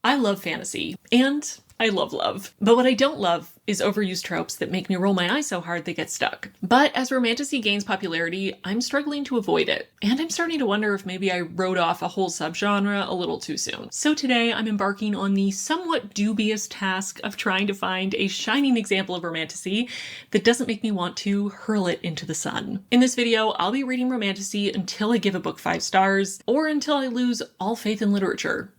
I love fantasy, and I love love. But what I don't love is overused tropes that make me roll my eyes so hard they get stuck. But as Romantasy gains popularity, I'm struggling to avoid it. And I'm starting to wonder if maybe I wrote off a whole subgenre a little too soon. So today I'm embarking on the somewhat dubious task of trying to find a shining example of Romantasy that doesn't make me want to hurl it into the sun. In this video, I'll be reading Romantasy until I give a book 5 stars, or until I lose all faith in literature.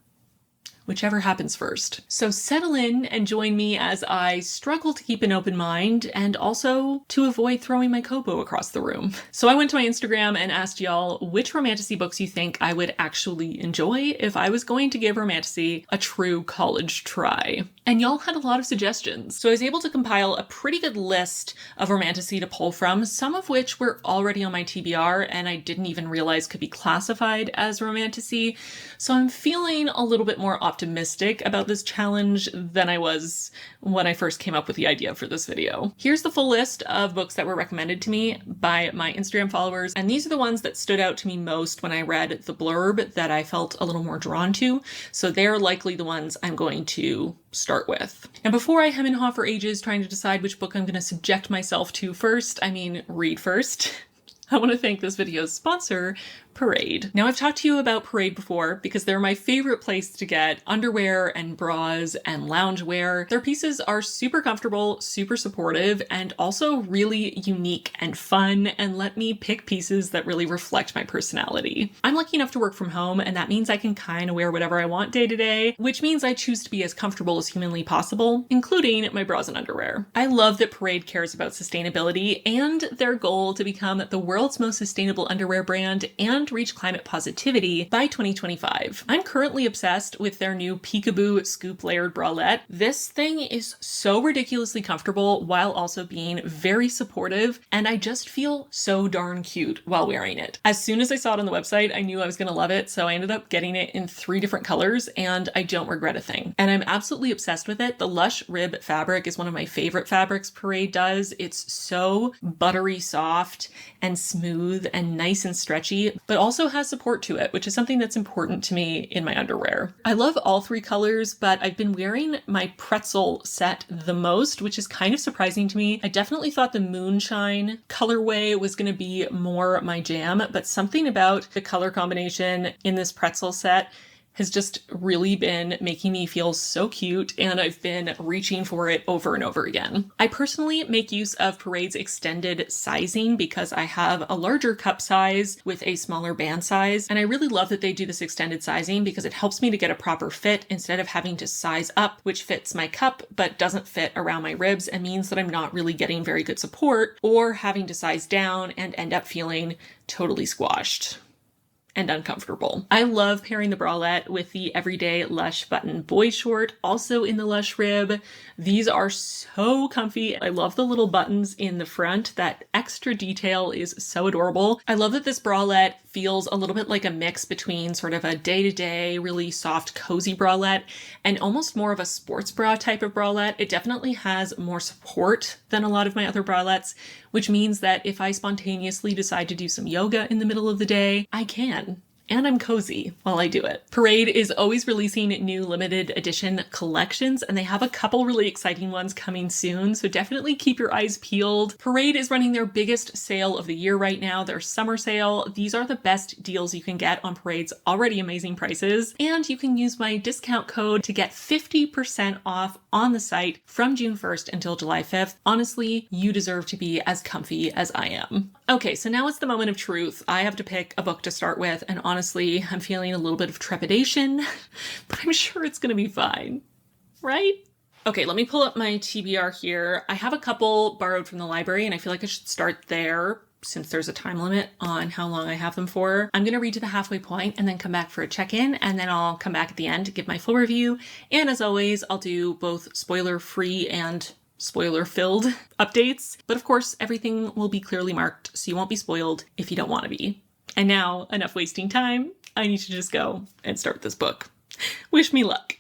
Whichever happens first. So settle in and join me as I struggle to keep an open mind and also to avoid throwing my kobo across the room. So I went to my Instagram and asked y'all which Romantasy books you think I would actually enjoy if I was going to give Romantasy a true college try. And y'all had a lot of suggestions. So I was able to compile a pretty good list of Romantasy to pull from, some of which were already on my TBR and I didn't even realize could be classified as Romantasy. So I'm feeling a little bit more optimistic about this challenge than I was when I first came up with the idea for this video. Here's the full list of books that were recommended to me by my Instagram followers, and these are the ones that stood out to me most when I read the blurb that I felt a little more drawn to, so they're likely the ones I'm going to start with. And before I hem and haw for ages trying to decide which book I'm going to subject myself to first, read first, I want to thank this video's sponsor, Parade. Now, I've talked to you about Parade before because they're my favorite place to get underwear and bras and loungewear. Their pieces are super comfortable, super supportive, and also really unique and fun, and let me pick pieces that really reflect my personality. I'm lucky enough to work from home, and that means I can kind of wear whatever I want day to day, which means I choose to be as comfortable as humanly possible, including my bras and underwear. I love that Parade cares about sustainability and their goal to become the world's most sustainable underwear brand and reach climate positivity by 2025. I'm currently obsessed with their new Peekaboo Scoop Layered Bralette. This thing is so ridiculously comfortable while also being very supportive, and I just feel so darn cute while wearing it. As soon as I saw it on the website, I knew I was gonna love it, so I ended up getting it in 3 different colors, and I don't regret a thing. And I'm absolutely obsessed with it. The Lush Rib fabric is one of my favorite fabrics Parade does. It's so buttery soft and smooth and nice and stretchy, but also has support to it, which is something that's important to me in my underwear. I love all 3 colors, but I've been wearing my pretzel set the most, which is kind of surprising to me. I definitely thought the Moonshine colorway was going to be more my jam, but something about the color combination in this pretzel set has just really been making me feel so cute, and I've been reaching for it over and over again. I personally make use of Parade's extended sizing because I have a larger cup size with a smaller band size, and I really love that they do this extended sizing because it helps me to get a proper fit instead of having to size up, which fits my cup but doesn't fit around my ribs and means that I'm not really getting very good support, or having to size down and end up feeling totally squashed and uncomfortable. I love pairing the bralette with the everyday Lush button boy short, also in the Lush Rib. These are so comfy. I love the little buttons in the front. That extra detail is so adorable. I love that this bralette feels a little bit like a mix between sort of a day-to-day, really soft, cozy bralette and almost more of a sports bra type of bralette. It definitely has more support than a lot of my other bralettes, which means that if I spontaneously decide to do some yoga in the middle of the day, I can. And I'm cozy while I do it. Parade is always releasing new limited edition collections, and they have a couple really exciting ones coming soon, so definitely keep your eyes peeled. Parade is running their biggest sale of the year right now, their summer sale. These are the best deals you can get on Parade's already amazing prices, and you can use my discount code to get 50% off on the site from June 1st until July 5th. Honestly, you deserve to be as comfy as I am. Okay, so now it's the moment of truth. I have to pick a book to start with, and honestly, I'm feeling a little bit of trepidation, but I'm sure it's gonna be fine, right? Okay, let me pull up my TBR here. I have a couple borrowed from the library, and I feel like I should start there since there's a time limit on how long I have them for. I'm gonna read to the halfway point and then come back for a check-in, and then I'll come back at the end to give my full review. And as always, I'll do both spoiler-free and spoiler-filled updates. But of course, everything will be clearly marked, so you won't be spoiled if you don't want to be. And now, enough wasting time. I need to just go and start this book. Wish me luck.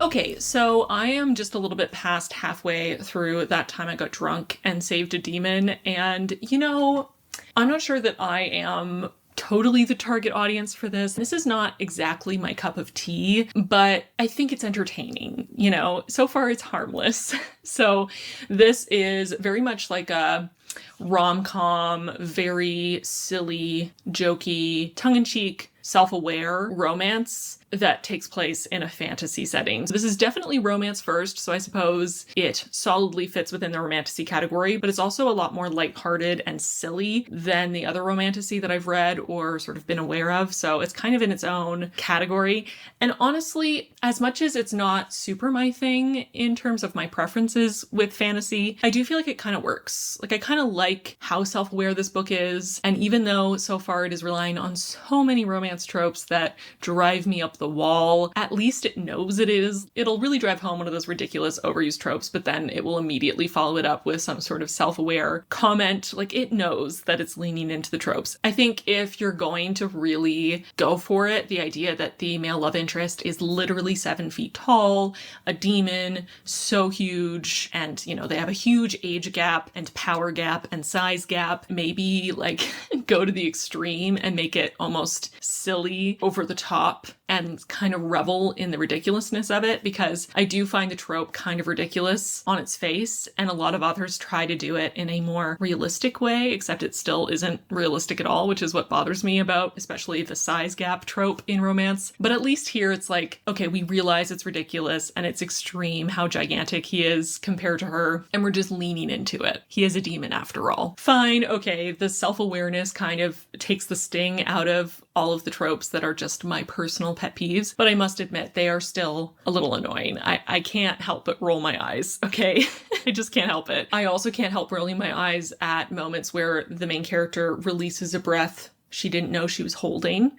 Okay, so I am just a little bit past halfway through that time I got drunk and saved a demon, and I'm not sure that I am totally the target audience for this. This is not exactly my cup of tea, but I think it's entertaining. So far it's harmless. So this is very much like a rom-com, very silly, jokey, tongue-in-cheek, self-aware romance that takes place in a fantasy setting. So this is definitely romance first, so I suppose it solidly fits within the romantasy category, but it's also a lot more lighthearted and silly than the other romantasy that I've read or sort of been aware of, so it's kind of in its own category. And honestly, as much as it's not super my thing in terms of my preferences with fantasy, I do feel like it kind of works. Like, I kind of like how self-aware this book is, and even though so far it is relying on so many romance tropes that drive me up the wall, at least it knows it is. It'll really drive home one of those ridiculous overused tropes, but then it will immediately follow it up with some sort of self-aware comment. Like, it knows that it's leaning into the tropes. I think if you're going to really go for it, the idea that the male love interest is literally 7 feet tall, a demon, so huge, and they have a huge age gap and power gap and size gap, maybe like go to the extreme and make it almost silly, over the top, and kind of revel in the ridiculousness of it, because I do find the trope kind of ridiculous on its face, and a lot of authors try to do it in a more realistic way, except it still isn't realistic at all, which is what bothers me about especially the size gap trope in romance. But at least here it's like, okay, we realize it's ridiculous and it's extreme how gigantic he is compared to her, and we're just leaning into it. He is a demon after all. Fine, okay, the self-awareness kind of takes the sting out of all of the tropes that are just my personal pet peeves, but I must admit they are still a little annoying. I can't help but roll my eyes, okay? I just can't help it. I also can't help rolling my eyes at moments where the main character releases a breath she didn't know she was holding.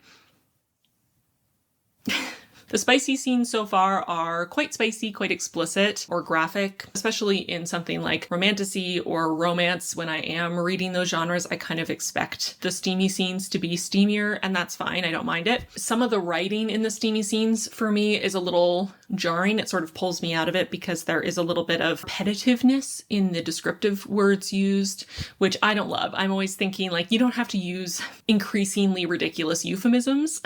The spicy scenes so far are quite spicy, quite explicit or graphic, especially in something like romantasy or romance. When I am reading those genres, I kind of expect the steamy scenes to be steamier, and that's fine. I don't mind it. Some of the writing in the steamy scenes for me is a little jarring. It sort of pulls me out of it because there is a little bit of repetitiveness in the descriptive words used, which I don't love. I'm always thinking, like, you don't have to use increasingly ridiculous euphemisms,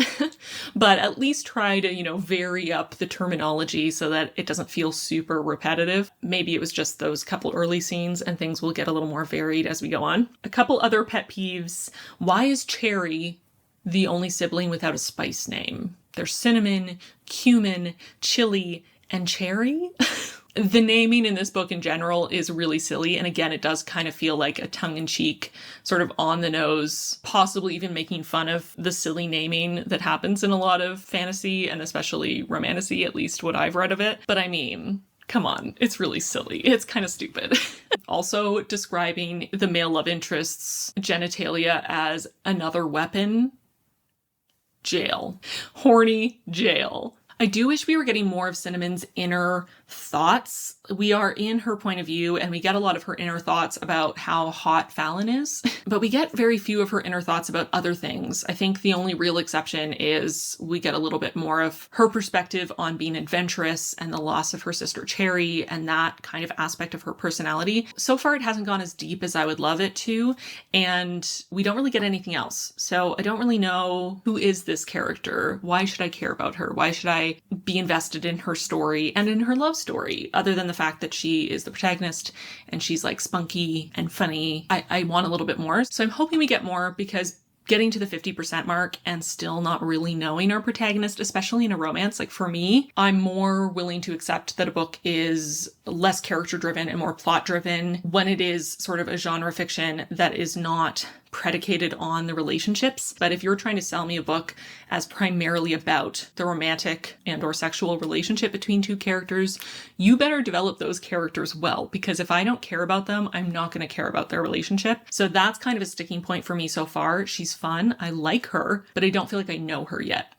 but at least try to, vary up the terminology so that it doesn't feel super repetitive. Maybe it was just those couple early scenes and things will get a little more varied as we go on. A couple other pet peeves. Why is Cherry the only sibling without a spice name? There's cinnamon, cumin, chili, and cherry. The naming in this book in general is really silly, and again, it does kind of feel like a tongue-in-cheek, sort of on-the-nose, possibly even making fun of the silly naming that happens in a lot of fantasy, and especially romantasy, at least what I've read of it. But I mean, come on, it's really silly. It's kind of stupid. Also, describing the male love interest's genitalia as another weapon. Jail. Horny jail. I do wish we were getting more of Cinnamon's inner thoughts. We are in her point of view, and we get a lot of her inner thoughts about how hot Fallon is, but we get very few of her inner thoughts about other things. I think the only real exception is we get a little bit more of her perspective on being adventurous and the loss of her sister Cherry and that kind of aspect of her personality. So far, it hasn't gone as deep as I would love it to, and we don't really get anything else. So I don't really know, who is this character? Why should I care about her? Why should I be invested in her story and in her love story, other than the fact that she is the protagonist and she's like spunky and funny? I want a little bit more. So I'm hoping we get more, because getting to the 50% mark and still not really knowing our protagonist, especially in a romance, like for me, I'm more willing to accept that a book is less character driven and more plot driven when it is sort of a genre fiction that is not predicated on the relationships. But if you're trying to sell me a book as primarily about the romantic and or sexual relationship between two characters, you better develop those characters well, because if I don't care about them, I'm not going to care about their relationship. So that's kind of a sticking point for me so far. She's fun. I like her, but I don't feel like I know her yet.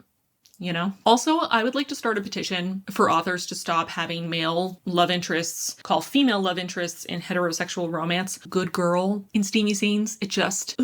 Also, I would like to start a petition for authors to stop having male love interests call female love interests in heterosexual romance good girl in steamy scenes. It just,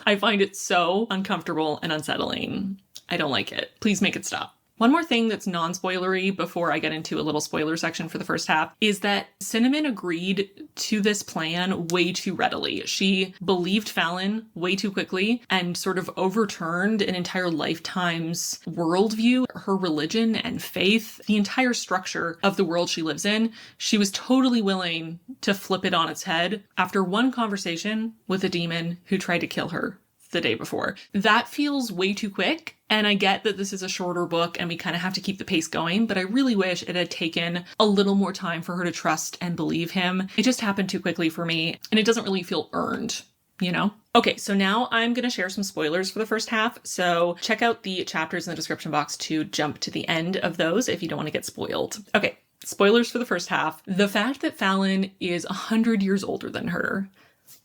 I find it so uncomfortable and unsettling. I don't like it. Please make it stop. One more thing that's non-spoilery before I get into a little spoiler section for the first half is that Cinnamon agreed to this plan way too readily. She believed Fallon way too quickly and sort of overturned an entire lifetime's worldview, her religion and faith, the entire structure of the world she lives in. She was totally willing to flip it on its head after one conversation with a demon who tried to kill her the day before. That feels way too quick. And I get that this is a shorter book and we kind of have to keep the pace going, but I really wish it had taken a little more time for her to trust and believe him. It just happened too quickly for me, and it doesn't really feel earned, you know? Okay, so now I'm going to share some spoilers for the first half, so check out the chapters in the description box to jump to the end of those if you don't want to get spoiled. Okay, spoilers for the first half. The fact that Fallon is 100 years older than her.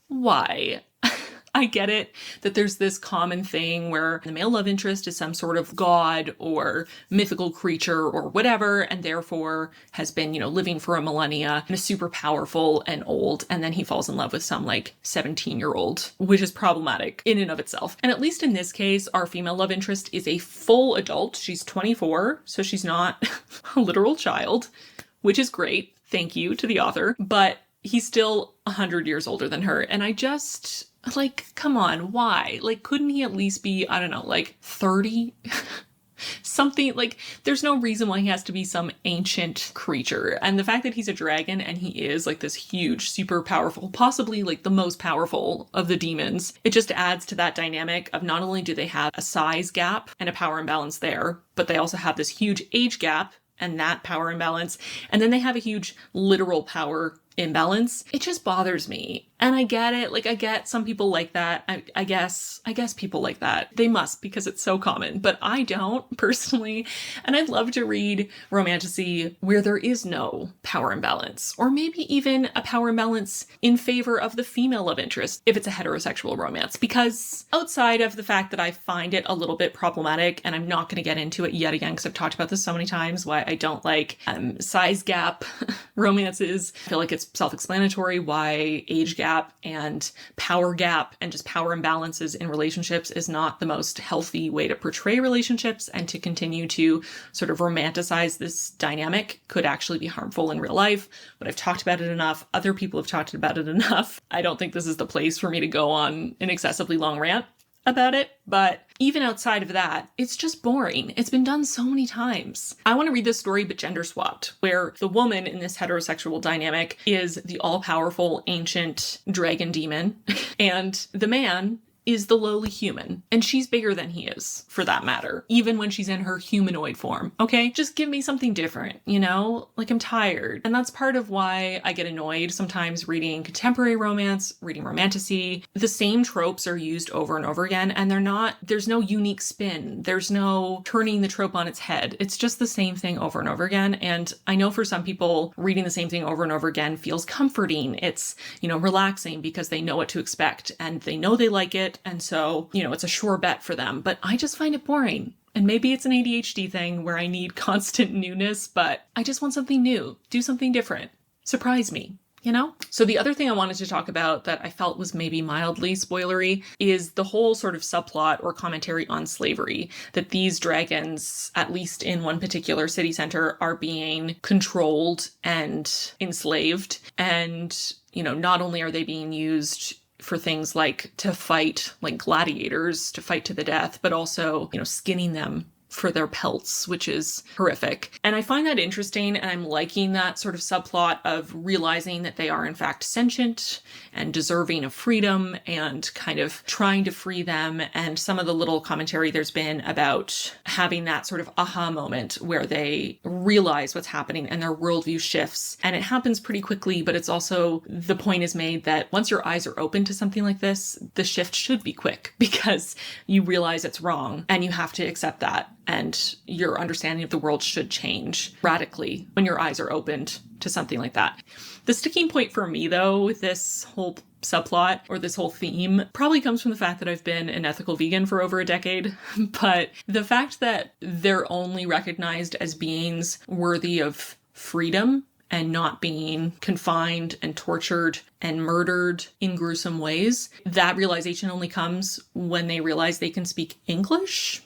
Why? I get it that there's this common thing where the male love interest is some sort of god or mythical creature or whatever, and therefore has been, living for a millennia and is super powerful and old, and then he falls in love with some 17-year-old, which is problematic in and of itself. And at least in this case, our female love interest is a full adult. She's 24, so she's not a literal child, which is great. Thank you to the author. But he's still 100 years older than her, and I just... come on, why? Couldn't he at least be, 30? Something, there's no reason why he has to be some ancient creature. And the fact that he's a dragon and he is, this huge, super powerful, possibly, the most powerful of the demons, it just adds to that dynamic of not only do they have a size gap and a power imbalance there, but they also have this huge age gap and that power imbalance. And then they have a huge literal power imbalance. It just bothers me. And I get it. I get some people like that. I guess people like that. They must, because it's so common, but I don't personally. And I'd love to read Romantasy where there is no power imbalance, or maybe even a power imbalance in favor of the female love interest if it's a heterosexual romance, because outside of the fact that I find it a little bit problematic, and I'm not going to get into it yet again because I've talked about this so many times, why I don't like size gap romances. I feel like it's self-explanatory why age gap and power gap and just power imbalances in relationships is not the most healthy way to portray relationships, and to continue to sort of romanticize this dynamic could actually be harmful in real life. But I've talked about it enough. Other people have talked about it enough. I don't think this is the place for me to go on an excessively long rant about it, but even outside of that, it's just boring. It's been done so many times. I want to read this story, but gender swapped, where the woman in this heterosexual dynamic is the all-powerful ancient dragon demon, and the man is the lowly human, and she's bigger than he is, for that matter, even when she's in her humanoid form. Okay, just give me something different, I'm tired. And that's part of why I get annoyed sometimes reading contemporary romance, reading Romantasy. The same tropes are used over and over again, and there's no unique spin. There's no turning the trope on its head. It's just the same thing over and over again. And I know for some people, reading the same thing over and over again feels comforting. It's, relaxing because they know what to expect and they know they like it. And so, it's a sure bet for them, but I just find it boring. And maybe it's an ADHD thing where I need constant newness, but I just want something new, do something different, surprise me, So the other thing I wanted to talk about that I felt was maybe mildly spoilery is the whole sort of subplot or commentary on slavery, that these dragons, at least in one particular city center, are being controlled and enslaved. And, not only are they being used for things like to fight, like gladiators, to fight to the death, but also, skinning them for their pelts, which is horrific. And I find that interesting, and I'm liking that sort of subplot of realizing that they are in fact sentient and deserving of freedom, and kind of trying to free them. And some of the little commentary there's been about having that sort of aha moment where they realize what's happening and their worldview shifts. And it happens pretty quickly, but it's also, the point is made that once your eyes are open to something like this, the shift should be quick because you realize it's wrong and you have to accept that. And your understanding of the world should change radically when your eyes are opened to something like that. The sticking point for me, though, with this whole subplot or this whole theme probably comes from the fact that I've been an ethical vegan for over a decade. But the fact that they're only recognized as beings worthy of freedom and not being confined and tortured and murdered in gruesome ways, that realization only comes when they realize they can speak English.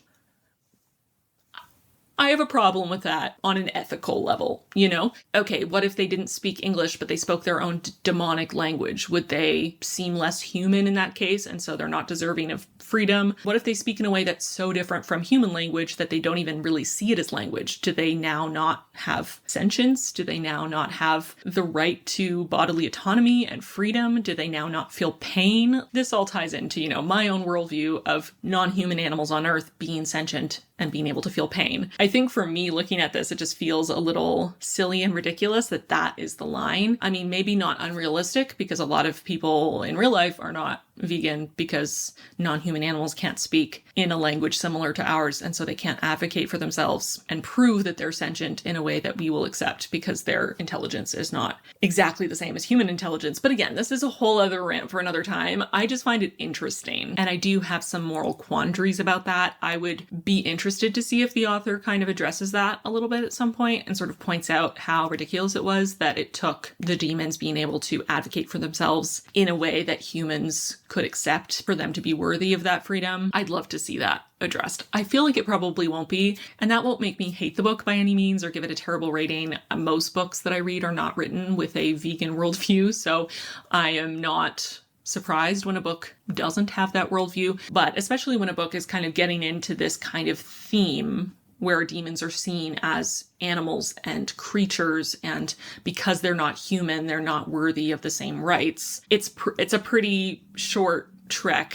I have a problem with that on an ethical level, you know? Okay, what if they didn't speak English, but they spoke their own demonic language? Would they seem less human in that case, and so they're not deserving of freedom? What if they speak in a way that's so different from human language that they don't even really see it as language? Do they now not have sentience? Do they now not have the right to bodily autonomy and freedom? Do they now not feel pain? This all ties into, you know, my own worldview of non-human animals on Earth being sentient and being able to feel pain. I think for me, looking at this, it just feels a little silly and ridiculous that that is the line. I mean, maybe not unrealistic, because a lot of people in real life are not vegan because non-human animals can't speak in a language similar to ours, and so they can't advocate for themselves and prove that they're sentient in a way that we will accept because their intelligence is not exactly the same as human intelligence. But again, this is a whole other rant for another time. I just find it interesting, and I do have some moral quandaries about that. I would be interested to see if the author kind of addresses that a little bit at some point and sort of points out how ridiculous it was that it took the demons being able to advocate for themselves in a way that humans could accept for them to be worthy of that freedom. I'd love to see that addressed. I feel like it probably won't be, and that won't make me hate the book by any means or give it a terrible rating. Most books that I read are not written with a vegan worldview, so I am not surprised when a book doesn't have that worldview, but especially when a book is kind of getting into this kind of theme where demons are seen as animals and creatures, and because they're not human, they're not worthy of the same rights. It's a pretty short trek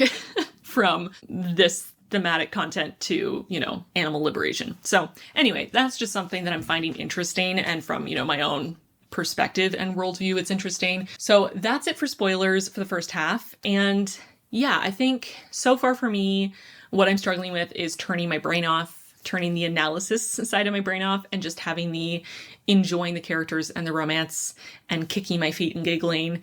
from this thematic content to, you know, animal liberation. So anyway, that's just something that I'm finding interesting, and from, you know, my own perspective and worldview, it's interesting. So that's it for spoilers for the first half. And yeah, I think so far for me, what I'm struggling with is turning my brain off, turning the analysis side of my brain off, and just having the enjoying the characters and the romance and kicking my feet and giggling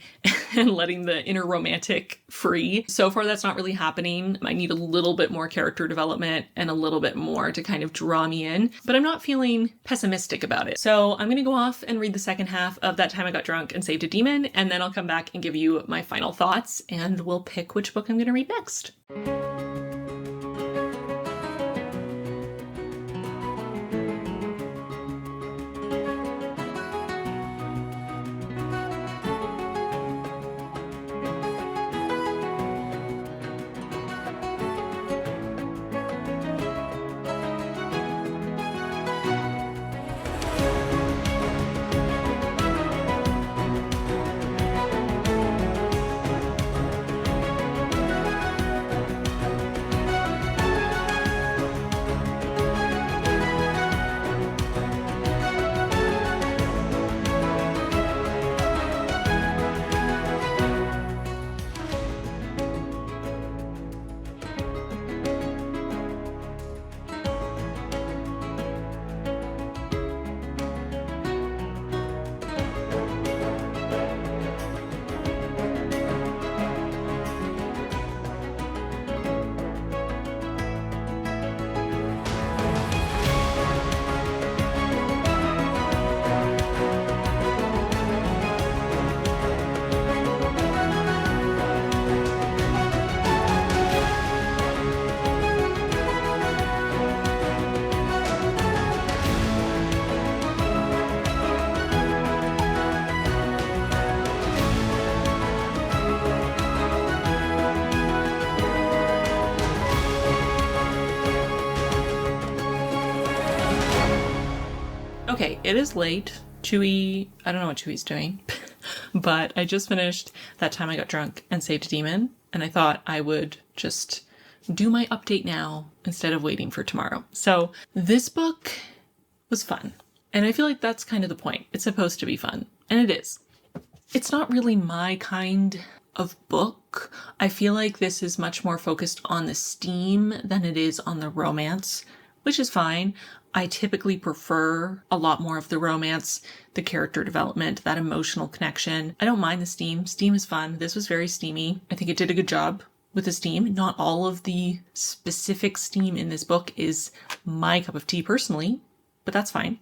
and letting the inner romantic free. So far, that's not really happening. I need a little bit more character development and a little bit more to kind of draw me in, but I'm not feeling pessimistic about it. So I'm going to go off and read the second half of That Time I Got Drunk and Saved a Demon, and then I'll come back and give you my final thoughts, and we'll pick which book I'm going to read next. Okay, it is late. Chewy, I don't know what Chewy's doing, but I just finished That Time I Got Drunk and Saved a Demon, and I thought I would just do my update now instead of waiting for tomorrow. So this book was fun, and I feel like that's kind of the point. It's supposed to be fun, and it is. It's not really my kind of book. I feel like this is much more focused on the steam than it is on the romance, which is fine. I typically prefer a lot more of the romance, the character development, that emotional connection. I don't mind the steam. Steam is fun. This was very steamy. I think it did a good job with the steam. Not all of the specific steam in this book is my cup of tea personally, but that's fine.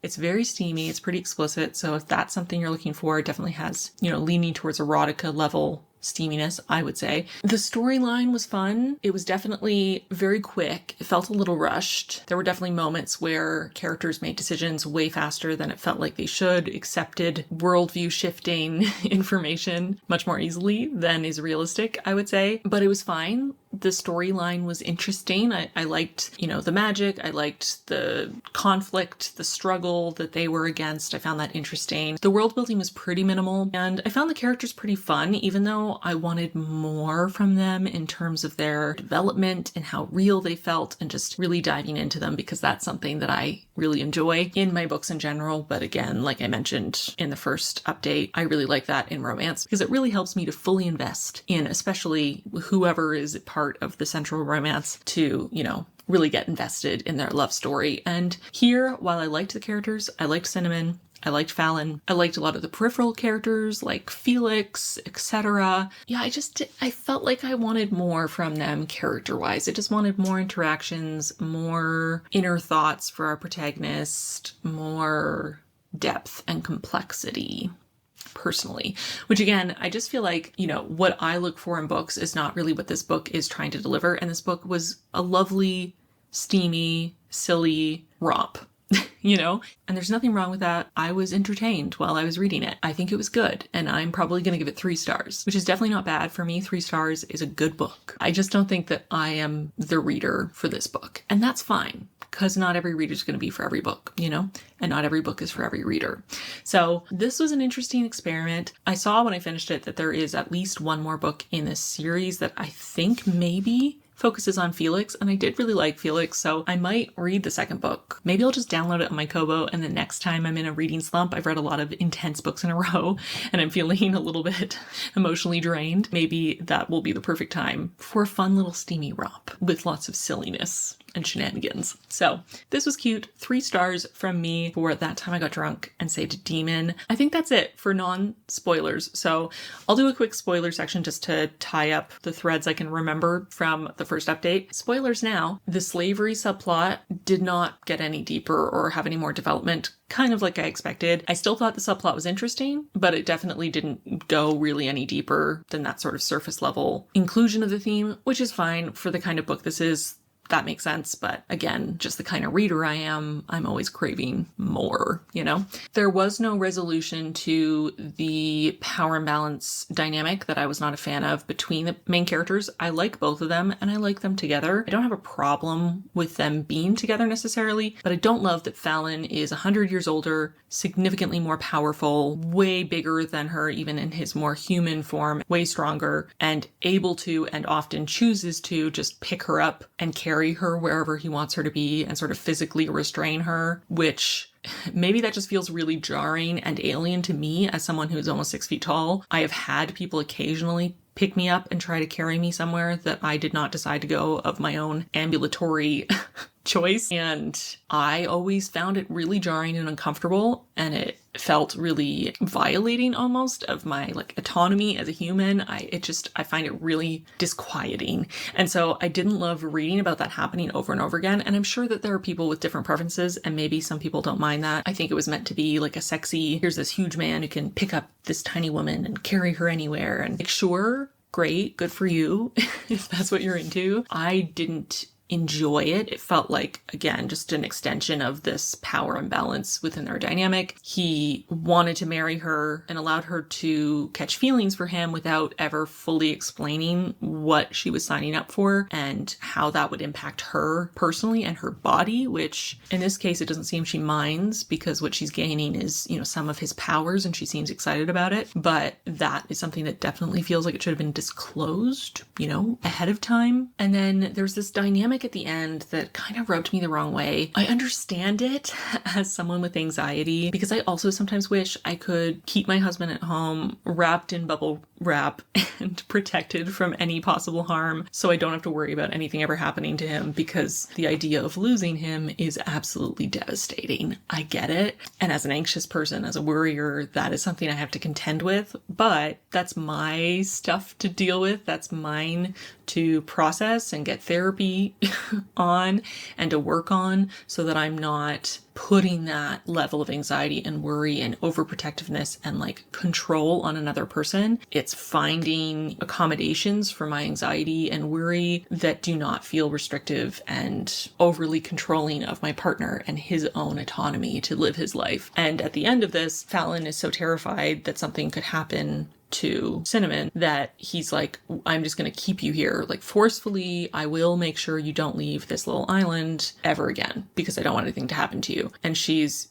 It's very steamy. It's pretty explicit. So if that's something you're looking for, it definitely has, leaning towards erotica level steaminess, I would say. The storyline was fun. It was definitely very quick. It felt a little rushed. There were definitely moments where characters made decisions way faster than it felt like they should, accepted worldview shifting information much more easily than is realistic, I would say. But it was fine. The storyline was interesting. I liked, the magic. I liked the conflict, the struggle that they were against. I found that interesting. The world building was pretty minimal, and I found the characters pretty fun, even though I wanted more from them in terms of their development and how real they felt, and just really diving into them, because that's something that I really enjoy in my books in general. But again, like I mentioned in the first update, I really like that in romance because it really helps me to fully invest in, especially whoever is part of the central romance, to, really get invested in their love story. And here, while I liked the characters, I liked Cinnamon, I liked Fallon, I liked a lot of the peripheral characters like Felix, etc. Yeah, I felt like I wanted more from them character-wise. I just wanted more interactions, more inner thoughts for our protagonist, more depth and complexity. Personally, which again, I just feel like, what I look for in books is not really what this book is trying to deliver. And this book was a lovely, steamy, silly romp, and there's nothing wrong with that. I was entertained while I was reading it. I think it was good, and I'm probably going to give it 3 stars, which is definitely not bad. For me, 3 stars is a good book. I just don't think that I am the reader for this book, and that's fine, because not every reader is going to be for every book, and not every book is for every reader. So this was an interesting experiment. I saw when I finished it that there is at least one more book in this series that I think maybe focuses on Felix, and I did really like Felix, so I might read the second book. Maybe I'll just download it on my Kobo, and the next time I'm in a reading slump, I've read a lot of intense books in a row, and I'm feeling a little bit emotionally drained, maybe that will be the perfect time for a fun little steamy romp with lots of silliness and shenanigans. So this was cute. 3 stars from me for That Time I Got Drunk and Saved a Demon. I think that's it for non-spoilers. So I'll do a quick spoiler section just to tie up the threads I can remember from the first update. Spoilers now. The slavery subplot did not get any deeper or have any more development, kind of like I expected. I still thought the subplot was interesting, but it definitely didn't go really any deeper than that sort of surface level inclusion of the theme, which is fine for the kind of book this is. That makes sense. But again, just the kind of reader I am, I'm always craving more, There was no resolution to the power imbalance dynamic that I was not a fan of between the main characters. I like both of them and I like them together. I don't have a problem with them being together necessarily, but I don't love that Fallon is 100 years older, significantly more powerful, way bigger than her, even in his more human form, way stronger, and able to, and often chooses to, just pick her up and carry her wherever he wants her to be and sort of physically restrain her, which maybe that just feels really jarring and alien to me as someone who's almost 6 feet tall. I have had people occasionally pick me up and try to carry me somewhere that I did not decide to go of my own ambulatory choice. And I always found it really jarring and uncomfortable, and it felt really violating almost of my autonomy as a human. I find it really disquieting. And so I didn't love reading about that happening over and over again. And I'm sure that there are people with different preferences, and maybe some people don't mind that. I think it was meant to be like a sexy, here's this huge man who can pick up this tiny woman and carry her anywhere. And sure, great, good for you if that's what you're into. I didn't enjoy it. It felt like, again, just an extension of this power imbalance within their dynamic. He wanted to marry her and allowed her to catch feelings for him without ever fully explaining what she was signing up for and how that would impact her personally and her body, which in this case, it doesn't seem she minds, because what she's gaining is, some of his powers, and she seems excited about it. But that is something that definitely feels like it should have been disclosed, ahead of time. And then there's this dynamic at the end that kind of rubbed me the wrong way. I understand it as someone with anxiety, because I also sometimes wish I could keep my husband at home wrapped in bubble wrap and protected from any possible harm, so I don't have to worry about anything ever happening to him, because the idea of losing him is absolutely devastating. I get it. And as an anxious person, as a worrier, that is something I have to contend with, but that's my stuff to deal with. That's mine to process and get therapy on and to work on so that I'm not putting that level of anxiety and worry and overprotectiveness and like control on another person. It's finding accommodations for my anxiety and worry that do not feel restrictive and overly controlling of my partner and his own autonomy to live his life. And at the end of this, Fallon is so terrified that something could happen to Cinnamon that he's like, I'm just going to keep you here, like forcefully. I will make sure you don't leave this little island ever again because I don't want anything to happen to you. And she's,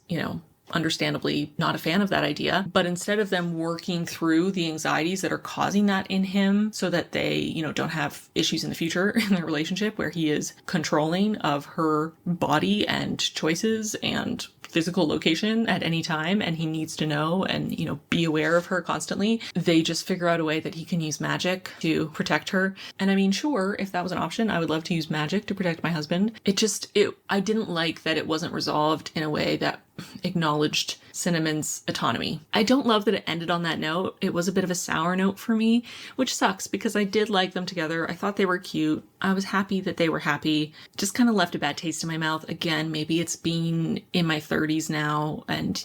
understandably not a fan of that idea. But instead of them working through the anxieties that are causing that in him so that they, don't have issues in the future in their relationship where he is controlling of her body and choices and physical location at any time and he needs to know and, be aware of her constantly, they just figure out a way that he can use magic to protect her. And I mean, sure, if that was an option, I would love to use magic to protect my husband. I didn't like that it wasn't resolved in a way that acknowledged Cinnamon's autonomy. I don't love that it ended on that note. It was a bit of a sour note for me, which sucks because I did like them together. I thought they were cute. I was happy that they were happy. Just kind of left a bad taste in my mouth. Again, maybe it's being in my 30s now and,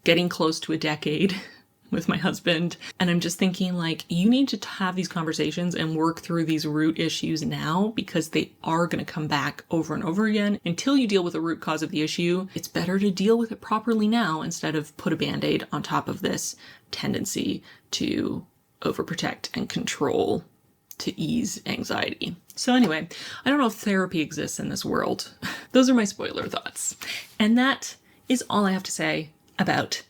getting close to a decade with my husband. And I'm just thinking like, you need to have these conversations and work through these root issues now because they are going to come back over and over again. Until you deal with the root cause of the issue, it's better to deal with it properly now instead of put a band-aid on top of this tendency to overprotect and control to ease anxiety. So anyway, I don't know if therapy exists in this world. Those are my spoiler thoughts. And that is all I have to say about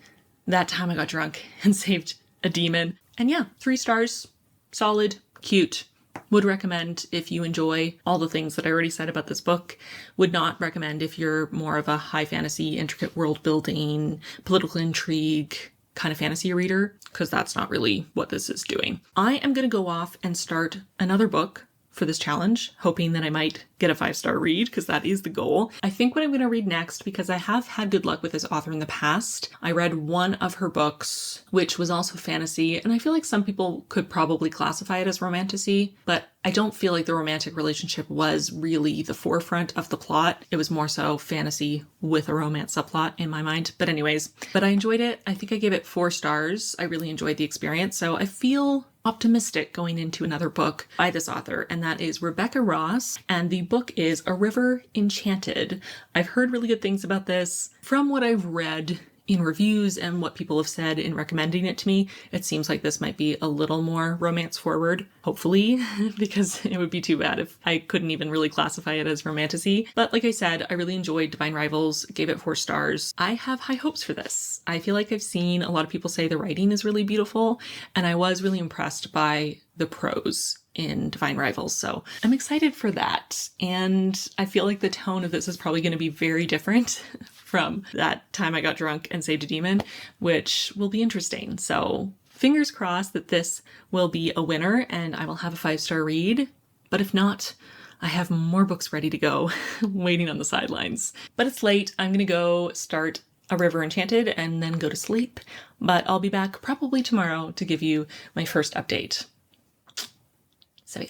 That Time I Got Drunk and Saved a Demon. And yeah, 3 stars, solid, cute. Would recommend if you enjoy all the things that I already said about this book. Would not recommend if you're more of a high fantasy, intricate world building, political intrigue kind of fantasy reader, because that's not really what this is doing. I am going to go off and start another book for this challenge, hoping that I might get a 5-star read, because that is the goal. I think what I'm going to read next, because I have had good luck with this author in the past, I read one of her books, which was also fantasy, and I feel like some people could probably classify it as romantasy, but I don't feel like the romantic relationship was really the forefront of the plot. It was more so fantasy with a romance subplot in my mind. But I enjoyed it. I think I gave it 4 stars. I really enjoyed the experience, so I feel optimistic going into another book by this author, and that is Rebecca Ross, and the book is A River Enchanted. I've heard really good things about this. From what I've read in reviews and what people have said in recommending it to me, it seems like this might be a little more romance forward, hopefully, because it would be too bad if I couldn't even really classify it as romantasy. But like I said, I really enjoyed Divine Rivals, gave it 4 stars. I have high hopes for this. I feel like I've seen a lot of people say the writing is really beautiful, and I was really impressed by the prose in Divine Rivals, so I'm excited for that. And I feel like the tone of this is probably going to be very different from That Time I Got Drunk and Saved a Demon, which will be interesting. So fingers crossed that this will be a winner and I will have a 5-star read. But if not, I have more books ready to go waiting on the sidelines. But it's late. I'm going to go start A River Enchanted and then go to sleep. But I'll be back probably tomorrow to give you my first update. So yeah.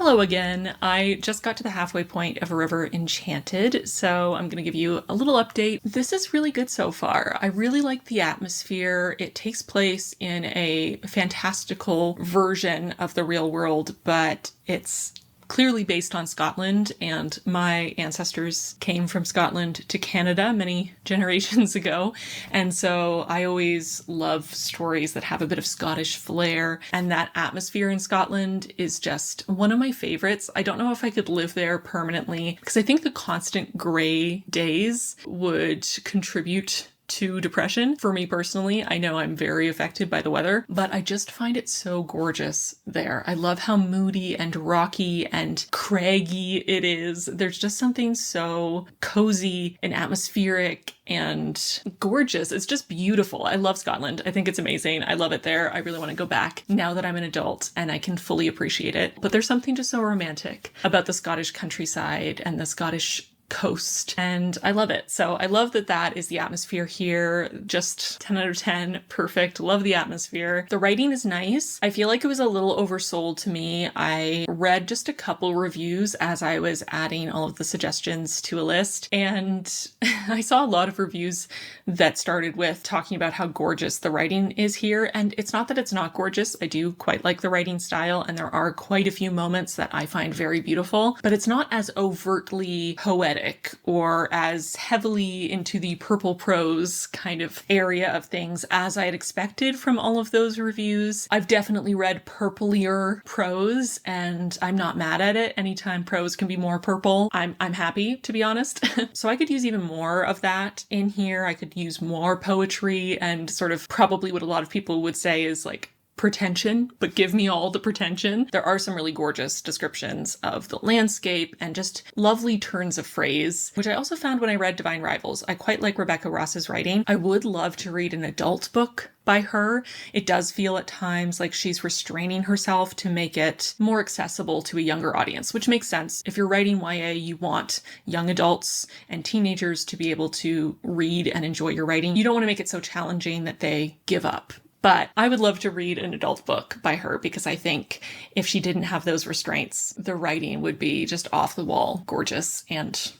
Hello again. I just got to the halfway point of A River Enchanted, so I'm going to give you a little update. This is really good so far. I really like the atmosphere. It takes place in a fantastical version of the real world, but it's clearly based on Scotland, and my ancestors came from Scotland to Canada many generations ago, and so I always love stories that have a bit of Scottish flair, and that atmosphere in Scotland is just one of my favorites. I don't know if I could live there permanently, because I think the constant grey days would contribute to depression. For me personally, I know I'm very affected by the weather, but I just find it so gorgeous there. I love how moody and rocky and craggy it is. There's just something so cozy and atmospheric and gorgeous. It's just beautiful. I love Scotland. I think it's amazing. I love it there. I really want to go back now that I'm an adult and I can fully appreciate it. But there's something just so romantic about the Scottish countryside and the Scottish coast, and I love it. So I love that that is the atmosphere here. Just 10 out of 10. Perfect. Love the atmosphere. The writing is nice. I feel like it was a little oversold to me. I read just a couple reviews as I was adding all of the suggestions to a list, and I saw a lot of reviews that started with talking about how gorgeous the writing is here, and it's not that it's not gorgeous. I do quite like the writing style, and there are quite a few moments that I find very beautiful, but it's not as overtly poetic or as heavily into the purple prose kind of area of things as I had expected from all of those reviews. I've definitely read purplier prose, and I'm not mad at it. Anytime prose can be more purple, I'm happy, to be honest. So I could use even more of that in here. I could use more poetry and sort of probably what a lot of people would say is like pretension, but give me all the pretension. There are some really gorgeous descriptions of the landscape and just lovely turns of phrase, which I also found when I read Divine Rivals. I quite like Rebecca Ross's writing. I would love to read an adult book by her. It does feel at times like she's restraining herself to make it more accessible to a younger audience, which makes sense. If you're writing YA, you want young adults and teenagers to be able to read and enjoy your writing. You don't want to make it so challenging that they give up. But I would love to read an adult book by her, because I think if she didn't have those restraints, the writing would be just off the wall gorgeous, and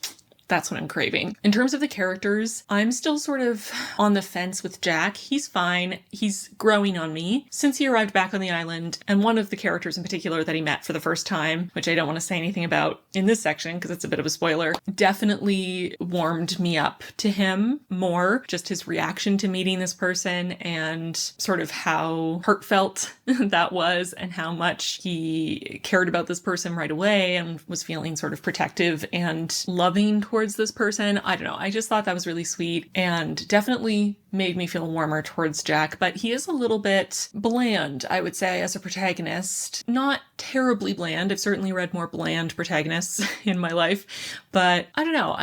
that's what I'm craving. In terms of the characters, I'm still sort of on the fence with Jack. He's fine. He's growing on me since he arrived back on the island. And one of the characters in particular that he met for the first time, which I don't want to say anything about in this section because it's a bit of a spoiler, definitely warmed me up to him more. Just his reaction to meeting this person and sort of how heartfelt that was, and how much he cared about this person right away and was feeling sort of protective and loving towards this person. I don't know. I just thought that was really sweet and definitely made me feel warmer towards Jack, but he is a little bit bland, I would say, as a protagonist. Not terribly bland. I've certainly read more bland protagonists in my life, but I don't know.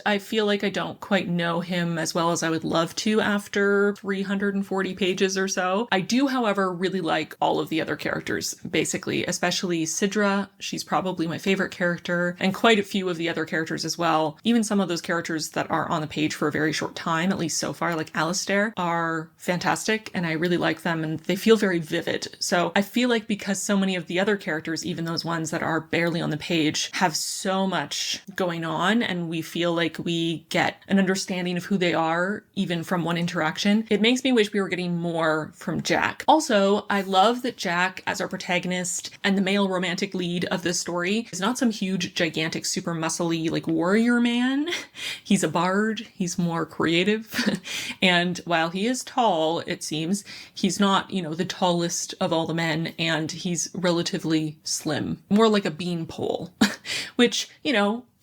I feel like I don't quite know him as well as I would love to after 340 pages or so. I do, however, really like all of the other characters, basically, especially Sidra. She's probably my favorite character, and quite a few of the other characters as well. Even some of those characters that are on the page for a very short time, at least so far, like Alistair, are fantastic, and I really like them, and they feel very vivid. So I feel like because so many of the other characters, even those ones that are barely on the page, have so much going on, and we feel like we get an understanding of who they are, even from one interaction, it makes me wish we were getting more from Jack. Also, I love that Jack, as our protagonist and the male romantic lead of this story, is not some huge, gigantic, super muscly, like, warrior man. He's a bard. He's more creative. And while he is tall, it seems, he's not, the tallest of all the men, and he's relatively slim, more like a beanpole, which,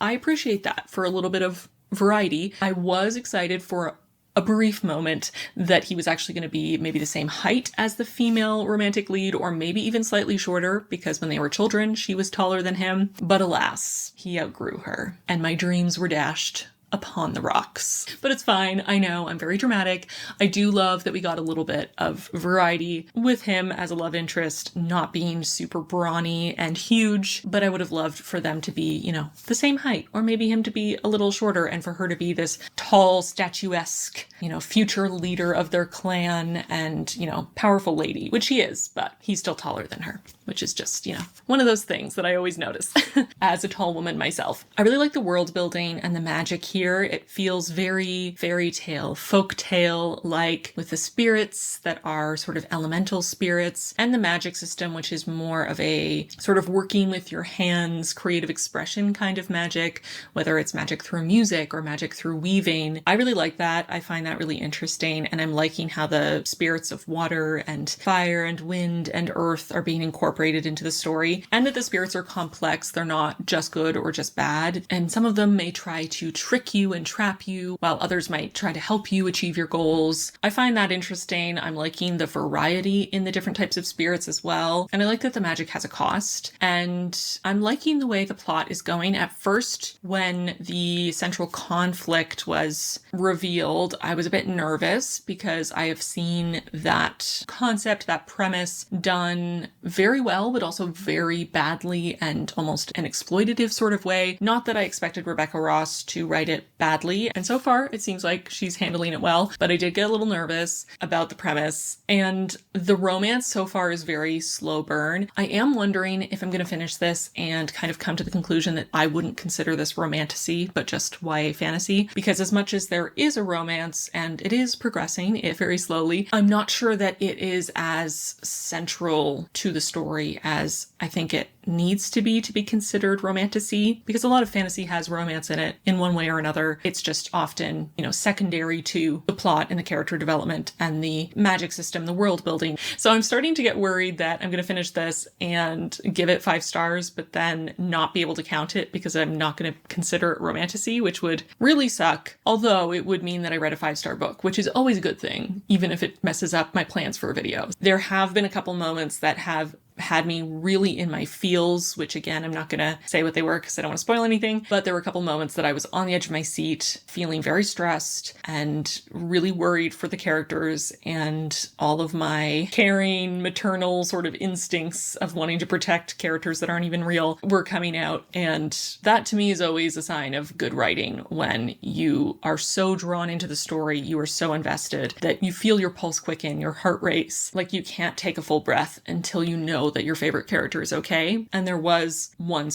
I appreciate that for a little bit of variety. I was excited for a brief moment that he was actually going to be maybe the same height as the female romantic lead, or maybe even slightly shorter, because when they were children, she was taller than him. But alas, he outgrew her, and my dreams were dashed upon the rocks. But it's fine. I know I'm very dramatic. I do love that we got a little bit of variety with him as a love interest, not being super brawny and huge, but I would have loved for them to be, you know, the same height, or maybe him to be a little shorter and for her to be this tall, statuesque, you know, future leader of their clan and, you know, powerful lady, which he is, but he's still taller than her, which is just, you know, one of those things that I always notice as a tall woman myself. I really like the world building and the magic here. It feels very fairy tale, folk tale like, with the spirits that are sort of elemental spirits, and the magic system, which is more of a sort of working with your hands, creative expression kind of magic, whether it's magic through music or magic through weaving. I really like that. I find that really interesting, and I'm liking how the spirits of water and fire and wind and earth are being incorporated into the story, and that the spirits are complex. They're not just good or just bad, and some of them may try to trick you and trap you, while others might try to help you achieve your goals. I find that interesting. I'm liking the variety in the different types of spirits as well, and I like that the magic has a cost, and I'm liking the way the plot is going. At first, when the central conflict was revealed, I was a bit nervous because I have seen that concept, that premise done very well, but also very badly and almost an exploitative sort of way. Not that I expected Rebecca Ross to write it badly, and so far it seems like she's handling it well, but I did get a little nervous about the premise, and the romance so far is very slow burn. I am wondering if I'm going to finish this and kind of come to the conclusion that I wouldn't consider this romantasy, but just YA fantasy, because as much as there is a romance and it is progressing, it very slowly, I'm not sure that it is as central to the story as I think it needs to be considered romantasy, because a lot of fantasy has romance in it in one way or another. It's just often, you know, secondary to the plot and the character development and the magic system, the world building. So I'm starting to get worried that I'm going to finish this and give it 5 stars, but then not be able to count it because I'm not going to consider it romantasy, which would really suck. Although it would mean that I read a 5-star book, which is always a good thing, even if it messes up my plans for a video. There have been a couple moments that have had me really in my feels, which again, I'm not going to say what they were because I don't want to spoil anything, but there were a couple moments that I was on the edge of my seat, feeling very stressed and really worried for the characters, and all of my caring, maternal sort of instincts of wanting to protect characters that aren't even real were coming out. And that to me is always a sign of good writing, when you are so drawn into the story, you are so invested that you feel your pulse quicken, your heart race, like you can't take a full breath until you know that your favorite character is okay. And there was two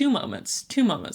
moments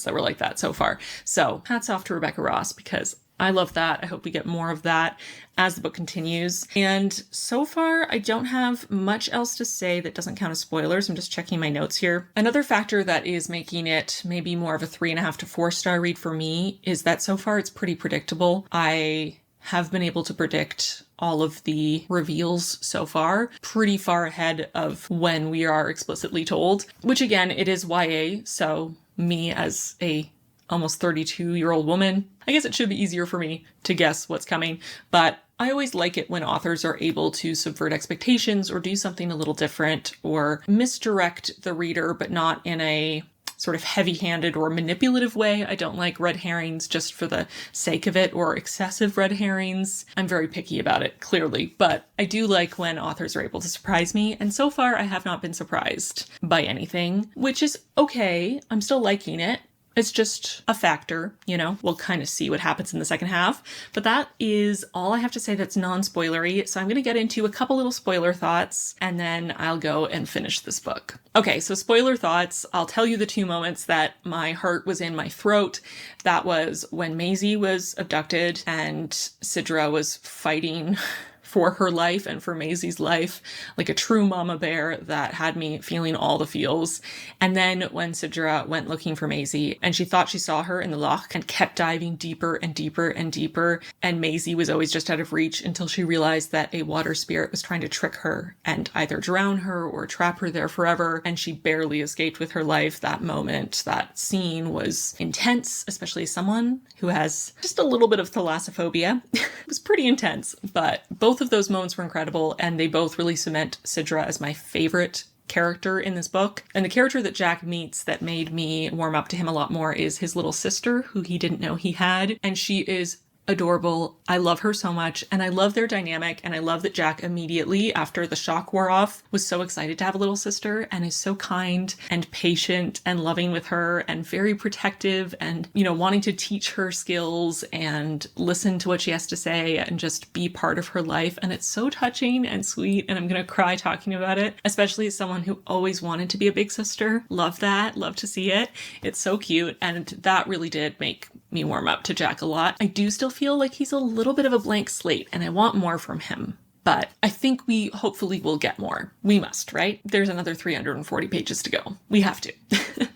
that were like that so far. So hats off to Rebecca Ross, because I love that. I hope we get more of that as the book continues. And so far, I don't have much else to say that doesn't count as spoilers. I'm just checking my notes here. Another factor that is making it maybe more of a 3.5 to 4-star read for me is that so far it's pretty predictable. I have been able to predict all of the reveals so far pretty far ahead of when we are explicitly told, which again, it is YA, so me as a almost 32-year-old woman, I guess it should be easier for me to guess what's coming, but I always like it when authors are able to subvert expectations or do something a little different or misdirect the reader, but not in a sort of heavy-handed or manipulative way. I don't like red herrings just for the sake of it, or excessive red herrings. I'm very picky about it, clearly, but I do like when authors are able to surprise me, and so far I have not been surprised by anything, which is okay. I'm still liking it. It's just a factor, you know, we'll kind of see what happens in the second half. But that is all I have to say that's non-spoilery. So I'm going to get into a couple little spoiler thoughts, and then I'll go and finish this book. Okay, so spoiler thoughts. I'll tell you the 2 moments that my heart was in my throat. That was when Maisie was abducted and Sidra was fighting for her life and for Maisie's life, like a true mama bear. That had me feeling all the feels. And then when Sidra went looking for Maisie and she thought she saw her in the loch and kept diving deeper and deeper and deeper, and Maisie was always just out of reach until she realized that a water spirit was trying to trick her and either drown her or trap her there forever, and she barely escaped with her life. That moment, that scene was intense, especially as someone who has just a little bit of thalassophobia. It was pretty intense, but both of those moments were incredible, and they both really cement Sidra as my favorite character in this book. And the character that Jack meets that made me warm up to him a lot more is his little sister, who he didn't know he had. And she is adorable. I love her so much, and I love their dynamic, and I love that Jack immediately after the shock wore off was so excited to have a little sister and is so kind and patient and loving with her and very protective and, you know, wanting to teach her skills and listen to what she has to say and just be part of her life. And it's so touching and sweet, and I'm gonna cry talking about it, especially as someone who always wanted to be a big sister. Love that. Love to see it. It's so cute, and that really did make me warm up to Jack a lot. I do still feel like he's a little bit of a blank slate, and I want more from him. But I think we hopefully will get more. We must, right? There's another 340 pages to go. We have to.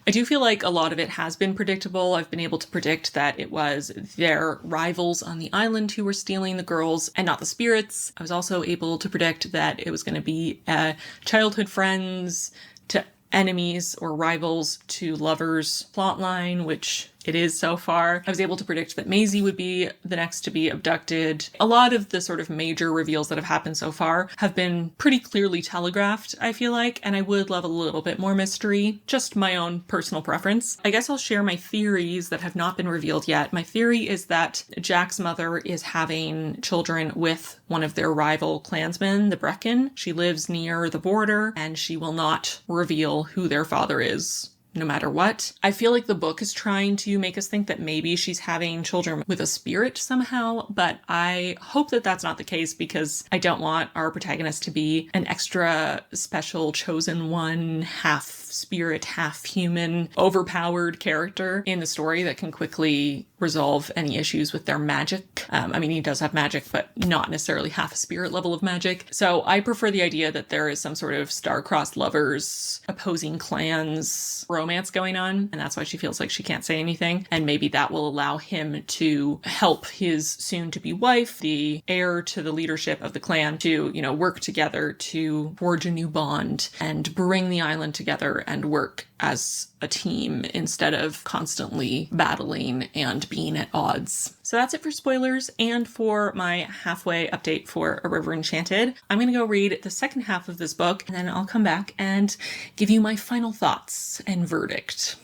I do feel like a lot of it has been predictable. I've been able to predict that it was their rivals on the island who were stealing the girls and not the spirits. I was also able to predict that it was going to be childhood friends to enemies or rivals to lovers plotline, which it is so far. I was able to predict that Maisie would be the next to be abducted. A lot of the sort of major reveals that have happened so far have been pretty clearly telegraphed, I feel like, and I would love a little bit more mystery. Just my own personal preference. I guess I'll share my theories that have not been revealed yet. My theory is that Jack's mother is having children with one of their rival clansmen, the Brecken. She lives near the border, and she will not reveal who their father is, no matter what. I feel like the book is trying to make us think that maybe she's having children with a spirit somehow, but I hope that that's not the case, because I don't want our protagonist to be an extra special chosen one, half spirit, half human, overpowered character in the story that can quickly resolve any issues with their magic. I mean, he does have magic, but not necessarily half a spirit level of magic. So I prefer the idea that there is some sort of star-crossed lovers, opposing clans romance going on, and that's why she feels like she can't say anything. And maybe that will allow him to help his soon-to-be wife, the heir to the leadership of the clan, to, you know, work together to forge a new bond and bring the island together and work as a team instead of constantly battling and being at odds. So that's it for spoilers and for my halfway update for A River Enchanted. I'm going to go read the second half of this book, and then I'll come back and give you my final thoughts and verdict.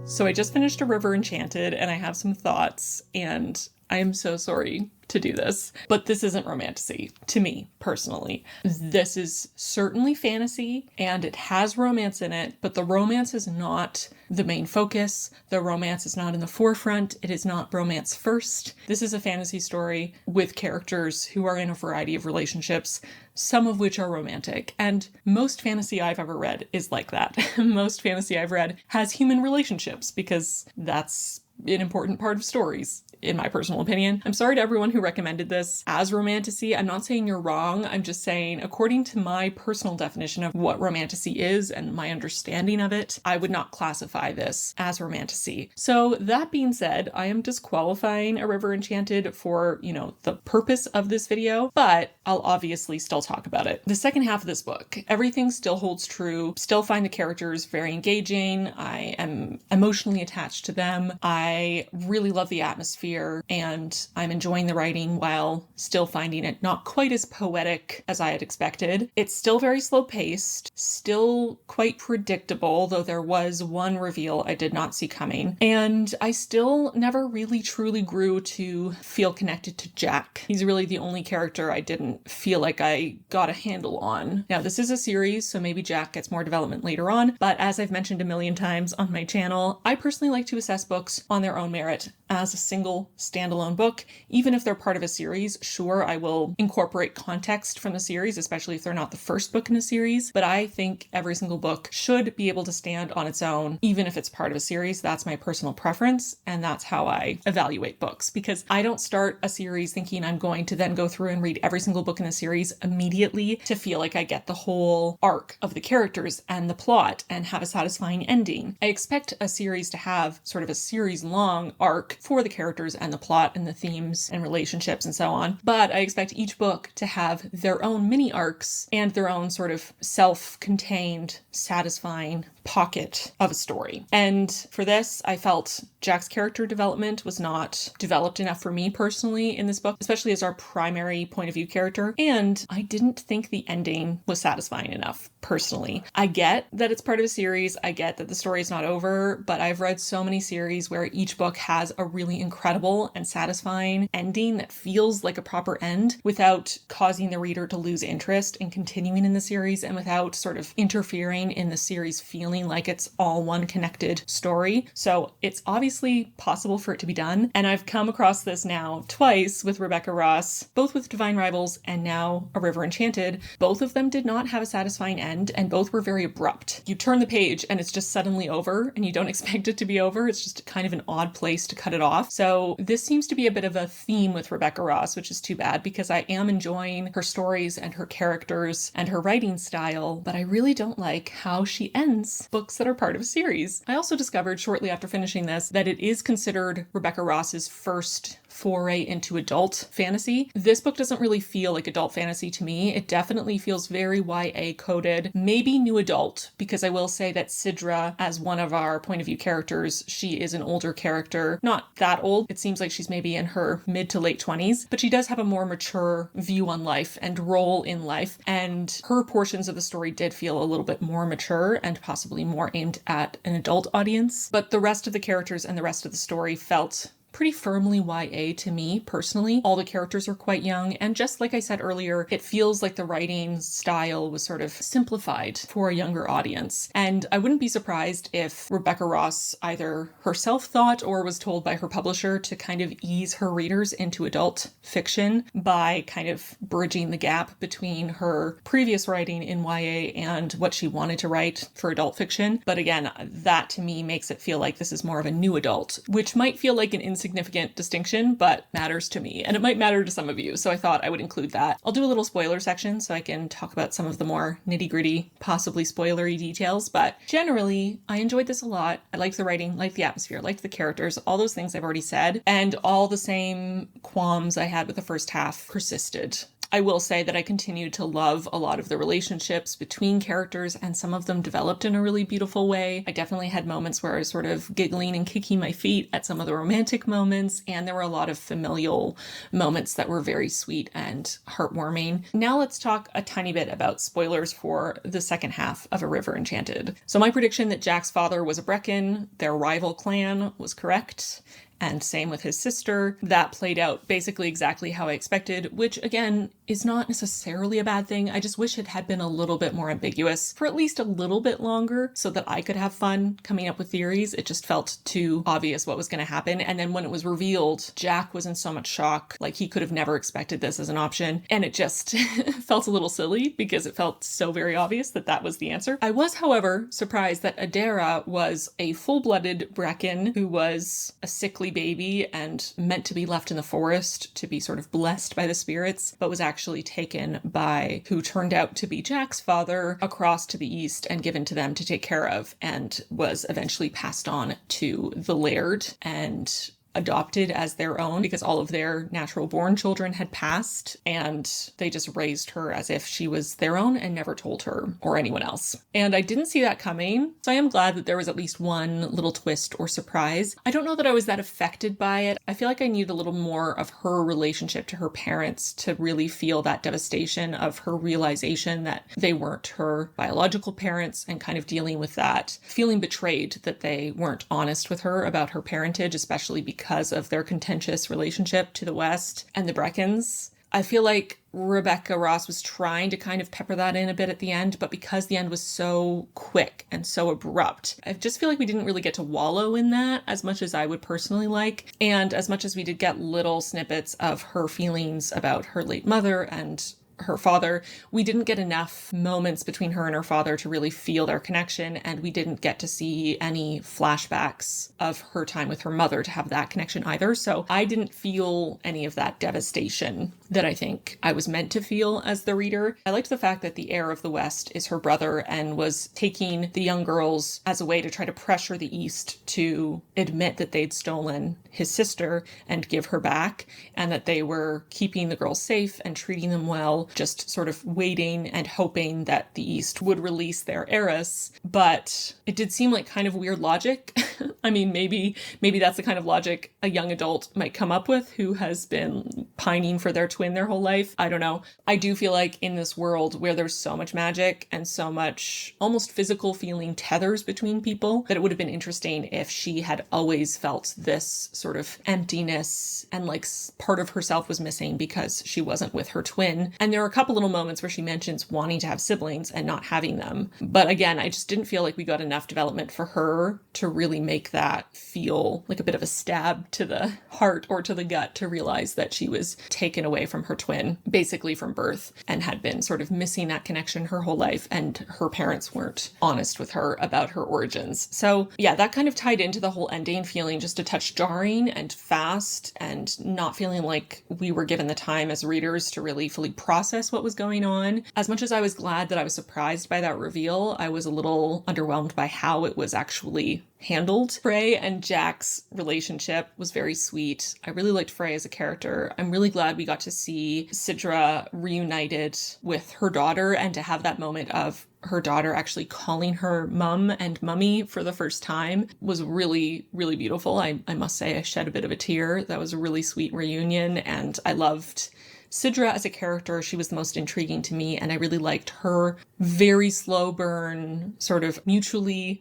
So I just finished A River Enchanted, and I have some thoughts, and I am so sorry to do this, but this isn't romantasy to me personally. This is certainly fantasy and it has romance in it, but the romance is not the main focus. The romance is not in the forefront. It is not romance first. This is a fantasy story with characters who are in a variety of relationships, some of which are romantic. And most fantasy I've ever read is like that. Most fantasy I've read has human relationships because that's an important part of stories, in my personal opinion. I'm sorry to everyone who recommended this as romantasy. I'm not saying you're wrong. I'm just saying, according to my personal definition of what romantasy is and my understanding of it, I would not classify this as romantasy. So that being said, I am disqualifying A River Enchanted for, the purpose of this video, but I'll obviously still talk about it. The second half of this book, everything still holds true. Still find the characters very engaging. I am emotionally attached to them. I really love the atmosphere and I'm enjoying the writing while still finding it not quite as poetic as I had expected. It's still very slow paced, still quite predictable, though there was one reveal I did not see coming. And I still never really truly grew to feel connected to Jack. He's really the only character I didn't feel like I got a handle on. Now, this is a series, so maybe Jack gets more development later on, but as I've mentioned a million times on my channel, I personally like to assess books on their own merit as a single standalone book. Even if they're part of a series, sure, I will incorporate context from the series, especially if they're not the first book in a series, but I think every single book should be able to stand on its own, even if it's part of a series. That's my personal preference, and that's how I evaluate books, because I don't start a series thinking I'm going to then go through and read every single book in the series immediately to feel like I get the whole arc of the characters and the plot and have a satisfying ending. I expect a series to have sort of a series-long arc for the characters and the plot and the themes and relationships and so on, but I expect each book to have their own mini arcs and their own sort of self-contained, satisfying pocket of a story. And for this, I felt Jack's character development was not developed enough for me personally in this book, especially as our primary point of view character, and I didn't think the ending was satisfying enough personally. I get that it's part of a series, I get that the story is not over, but I've read so many series where each book has a really incredible and satisfying ending that feels like a proper end without causing the reader to lose interest in continuing in the series and without sort of interfering in the series feeling like it's all one connected story. So it's obviously possible for it to be done. And I've come across this now twice with Rebecca Ross, both with Divine Rivals and now A River Enchanted. Both of them did not have a satisfying end and both were very abrupt. You turn the page and it's just suddenly over and you don't expect it to be over. It's just kind of an odd place to cut it off. So this seems to be a bit of a theme with Rebecca Ross, which is too bad because I am enjoying her stories and her characters and her writing style, but I really don't like how she ends books that are part of a series. I also discovered shortly after finishing this that it is considered Rebecca Ross's first foray into adult fantasy. This book doesn't really feel like adult fantasy to me. It definitely feels very YA coded, maybe new adult, because I will say that Sidra, as one of our point of view characters, she is an older character, not that old. It seems like she's maybe in her mid to late 20s, but she does have a more mature view on life and role in life, and her portions of the story did feel a little bit more mature and possibly more aimed at an adult audience, but the rest of the characters and the rest of the story felt pretty firmly YA to me personally. All the characters are quite young, and just like I said earlier, it feels like the writing style was sort of simplified for a younger audience. And I wouldn't be surprised if Rebecca Ross either herself thought or was told by her publisher to kind of ease her readers into adult fiction by kind of bridging the gap between her previous writing in YA and what she wanted to write for adult fiction. But again, that to me makes it feel like this is more of a new adult, which might feel like an insignificant distinction, but matters to me, and it might matter to some of you, so I thought I would include that. I'll do a little spoiler section so I can talk about some of the more nitty-gritty, possibly spoilery details, but generally, I enjoyed this a lot. I liked the writing, liked the atmosphere, liked the characters, all those things I've already said, and all the same qualms I had with the first half persisted. I will say that I continued to love a lot of the relationships between characters, and some of them developed in a really beautiful way. I definitely had moments where I was sort of giggling and kicking my feet at some of the romantic moments, and there were a lot of familial moments that were very sweet and heartwarming. Now let's talk a tiny bit about spoilers for the second half of A River Enchanted. So my prediction that Jack's father was a Brecken, their rival clan, was correct, and same with his sister. That played out basically exactly how I expected, which again is not necessarily a bad thing. I just wish it had been a little bit more ambiguous for at least a little bit longer so that I could have fun coming up with theories. It just felt too obvious what was going to happen. And then when it was revealed, Jack was in so much shock, like he could have never expected this as an option. And it just felt a little silly because it felt so very obvious that that was the answer. I was, however, surprised that Adara was a full-blooded Brecken who was a sickly baby and meant to be left in the forest to be sort of blessed by the spirits, but was actually taken by who turned out to be Jack's father across to the east and given to them to take care of, and was eventually passed on to the laird and adopted as their own because all of their natural born children had passed, and they just raised her as if she was their own and never told her or anyone else. And I didn't see that coming, so I am glad that there was at least one little twist or surprise. I don't know that I was that affected by it. I feel like I needed a little more of her relationship to her parents to really feel that devastation of her realization that they weren't her biological parents, and kind of dealing with that, feeling betrayed that they weren't honest with her about her parentage, especially because of their contentious relationship to the West and the Breckens. I feel like Rebecca Ross was trying to kind of pepper that in a bit at the end, but because the end was so quick and so abrupt, I just feel like we didn't really get to wallow in that as much as I would personally like. And as much as we did get little snippets of her feelings about her late mother and her father, we didn't get enough moments between her and her father to really feel their connection, and we didn't get to see any flashbacks of her time with her mother to have that connection either. So I didn't feel any of that devastation that I think I was meant to feel as the reader. I liked the fact that the heir of the West is her brother and was taking the young girls as a way to try to pressure the East to admit that they'd stolen his sister and give her back, and that they were keeping the girls safe and treating them well, just sort of waiting and hoping that the East would release their heiress. But it did seem like kind of weird logic. I mean, maybe that's the kind of logic a young adult might come up with who has been pining for their twin their whole life. I don't know. I do feel like in this world where there's so much magic and so much almost physical feeling tethers between people, that it would have been interesting if she had always felt this sort of emptiness and like part of herself was missing because she wasn't with her twin. And there are a couple little moments where she mentions wanting to have siblings and not having them. But again, I just didn't feel like we got enough development for her to really make that feel like a bit of a stab to the heart or to the gut, to realize that she was taken away from her twin, basically from birth, and had been sort of missing that connection her whole life, and her parents weren't honest with her about her origins. So yeah, that kind of tied into the whole ending feeling just a touch jarring and fast, and not feeling like we were given the time as readers to really fully process what was going on. As much as I was glad that I was surprised by that reveal, I was a little underwhelmed by how it was actually handled. Frey and Jack's relationship was very sweet. I really liked Frey as a character. I'm really glad we got to see Sidra reunited with her daughter, and to have that moment of her daughter actually calling her mum and mummy for the first time was really, really beautiful. I must say I shed a bit of a tear. That was a really sweet reunion, and I loved Sidra as a character. She was the most intriguing to me, and I really liked her very slow burn, sort of mutually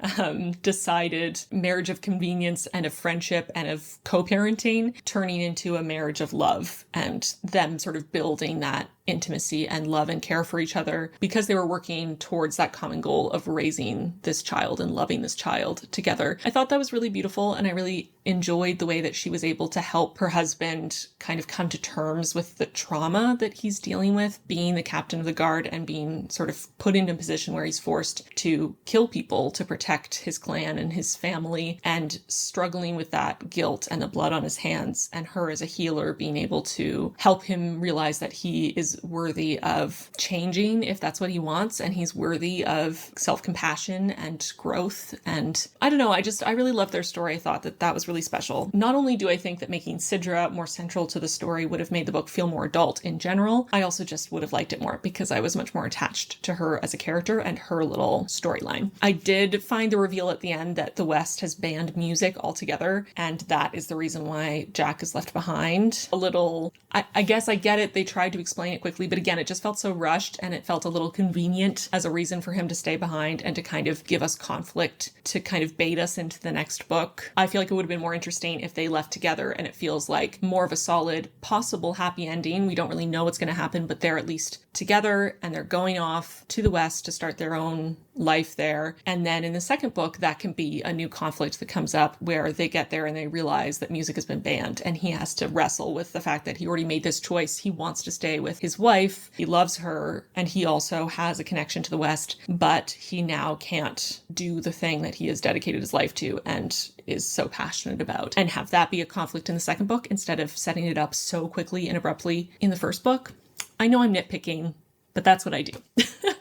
decided marriage of convenience and of friendship and of co-parenting turning into a marriage of love, and them sort of building that intimacy and love and care for each other because they were working towards that common goal of raising this child and loving this child together. I thought that was really beautiful, and I really enjoyed the way that she was able to help her husband kind of come to terms with the trauma that he's dealing with, being the captain of the guard and being sort of put into a position where he's forced to kill people to protect his clan and his family, and struggling with that guilt and the blood on his hands, and her as a healer being able to help him realize that he is worthy of changing if that's what he wants, and he's worthy of self-compassion and growth. And I don't know, I really loved their story. I thought that was really special. Not only do I think that making Sidra more central to the story would have made the book feel more adult in general, I also just would have liked it more because I was much more attached to her as a character and her little storyline. I did find the reveal at the end that the West has banned music altogether, and that is the reason why Jack is left behind. A little, I guess I get it. They tried to explain it quickly, but again, it just felt so rushed and it felt a little convenient as a reason for him to stay behind and to kind of give us conflict, to kind of bait us into the next book. I feel like it would have been more interesting if they left together and it feels like more of a solid, possible happy ending. We don't really know what's going to happen, but they're at least together and they're going off to the West to start their own life there. And then in the second book, that can be a new conflict that comes up where they get there and they realize that music has been banned and he has to wrestle with the fact that he already made this choice. He wants to stay with his wife. He loves her and he also has a connection to the West, but he now can't do the thing that he has dedicated his life to and is so passionate about, and have that be a conflict in the second book instead of setting it up so quickly and abruptly in the first book. I know I'm nitpicking, but that's what I do.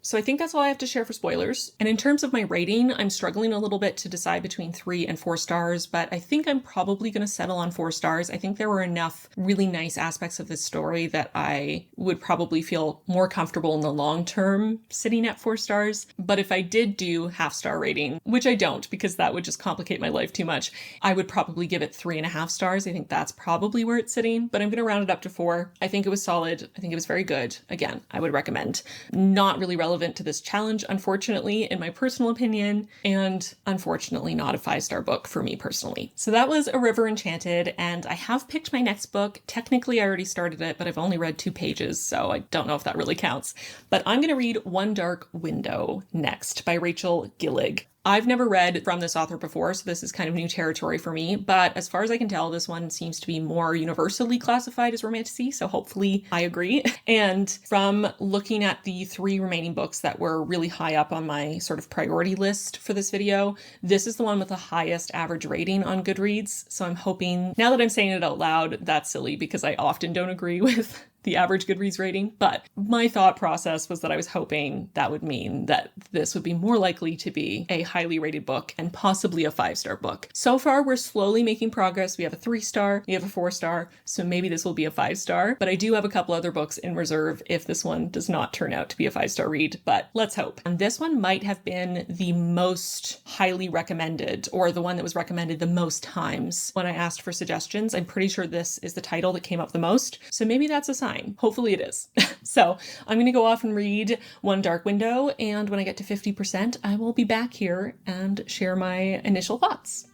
So I think that's all I have to share for spoilers. And in terms of my rating, I'm struggling a little bit to decide between 3 and 4 stars, but I think I'm probably going to settle on 4 stars. I think there were enough really nice aspects of this story that I would probably feel more comfortable in the long term sitting at 4 stars. But if I did do half-star rating, which I don't because that would just complicate my life too much, I would probably give it 3.5 stars. I think that's probably where it's sitting, but I'm going to round it up to 4. I think it was solid. I think it was very good. Again, I would recommend. Not really relevant to this challenge, unfortunately, in my personal opinion, and unfortunately not a 5-star book for me personally. So that was A River Enchanted, and I have picked my next book. Technically, I already started it, but I've only read 2 pages, so I don't know if that really counts. But I'm going to read One Dark Window next by Rachel Gillig. I've never read from this author before, so this is kind of new territory for me, but as far as I can tell, this one seems to be more universally classified as romantasy, so hopefully I agree. And from looking at the 3 remaining books that were really high up on my sort of priority list for this video, this is the one with the highest average rating on Goodreads, so I'm hoping, now that I'm saying it out loud, that's silly because I often don't agree with the average Goodreads rating, but my thought process was that I was hoping that would mean that this would be more likely to be a highly rated book and possibly a 5-star book. So far, we're slowly making progress. We have a 3-star, we have a 4-star, so maybe this will be a 5-star, but I do have a couple other books in reserve if this one does not turn out to be a 5-star read, but let's hope. And this one might have been the most highly recommended, or the one that was recommended the most times when I asked for suggestions. I'm pretty sure this is the title that came up the most, so maybe that's a sign. Hopefully it is. So I'm going to go off and read One Dark Window, and when I get to 50%, I will be back here and share my initial thoughts.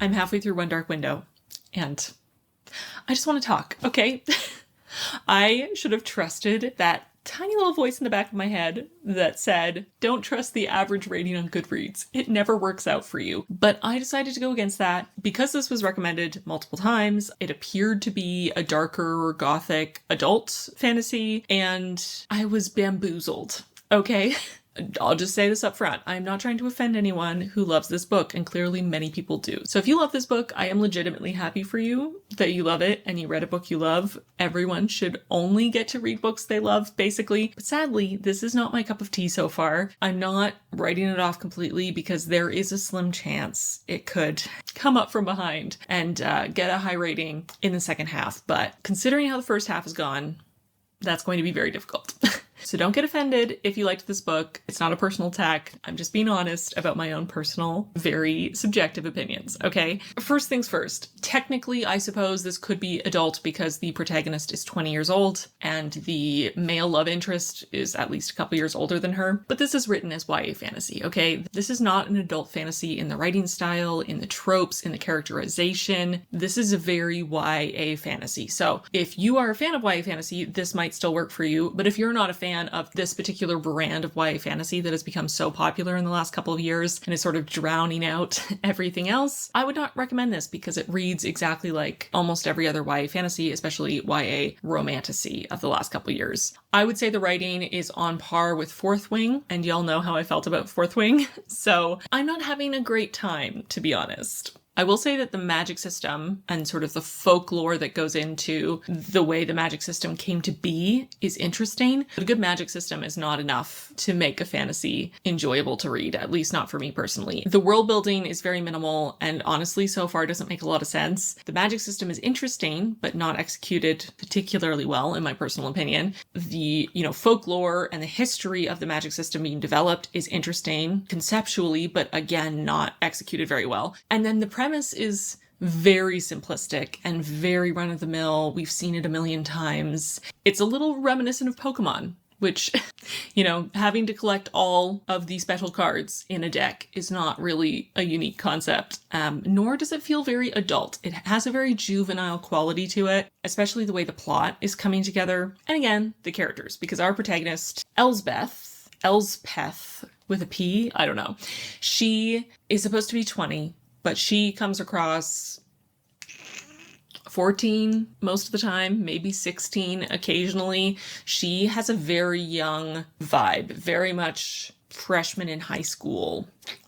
I'm halfway through One Dark Window, and I just want to talk, okay? I should have trusted that tiny little voice in the back of my head that said, don't trust the average rating on Goodreads. It never works out for you. But I decided to go against that because this was recommended multiple times. It appeared to be a darker, gothic adult fantasy, and I was bamboozled, okay? I'll just say this up front. I'm not trying to offend anyone who loves this book, and clearly many people do. So if you love this book, I am legitimately happy for you that you love it and you read a book you love. Everyone should only get to read books they love, basically. But sadly, this is not my cup of tea so far. I'm not writing it off completely because there is a slim chance it could come up from behind and get a high rating in the second half. But considering how the first half has gone, that's going to be very difficult. So don't get offended if you liked this book. It's not a personal attack. I'm just being honest about my own personal, very subjective opinions, okay? First things first. Technically, I suppose this could be adult because the protagonist is 20 years old and the male love interest is at least a couple years older than her. But this is written as YA fantasy, okay? This is not an adult fantasy in the writing style, in the tropes, in the characterization. This is a very YA fantasy. So if you are a fan of YA fantasy, this might still work for you. But if you're not a fan of this particular brand of YA fantasy that has become so popular in the last couple of years and is sort of drowning out everything else, I would not recommend this because it reads exactly like almost every other YA fantasy, especially YA romantasy of the last couple of years. I would say the writing is on par with Fourth Wing, and y'all know how I felt about Fourth Wing, so I'm not having a great time, to be honest. I will say that the magic system and sort of the folklore that goes into the way the magic system came to be is interesting. But a good magic system is not enough to make a fantasy enjoyable to read, at least not for me personally. The world building is very minimal and honestly so far doesn't make a lot of sense. The magic system is interesting, but not executed particularly well, in my personal opinion. The, folklore and the history of the magic system being developed is interesting conceptually, but again, not executed very well. And then the premise is very simplistic and very run-of-the-mill. We've seen it a million times. It's a little reminiscent of Pokemon, which, having to collect all of the special cards in a deck is not really a unique concept, nor does it feel very adult. It has a very juvenile quality to it, especially the way the plot is coming together. And again, the characters, because our protagonist, Elspeth with a P, I don't know. She is supposed to be 20, but she comes across 14 most of the time, maybe 16 occasionally. She has a very young vibe, very much freshman in high school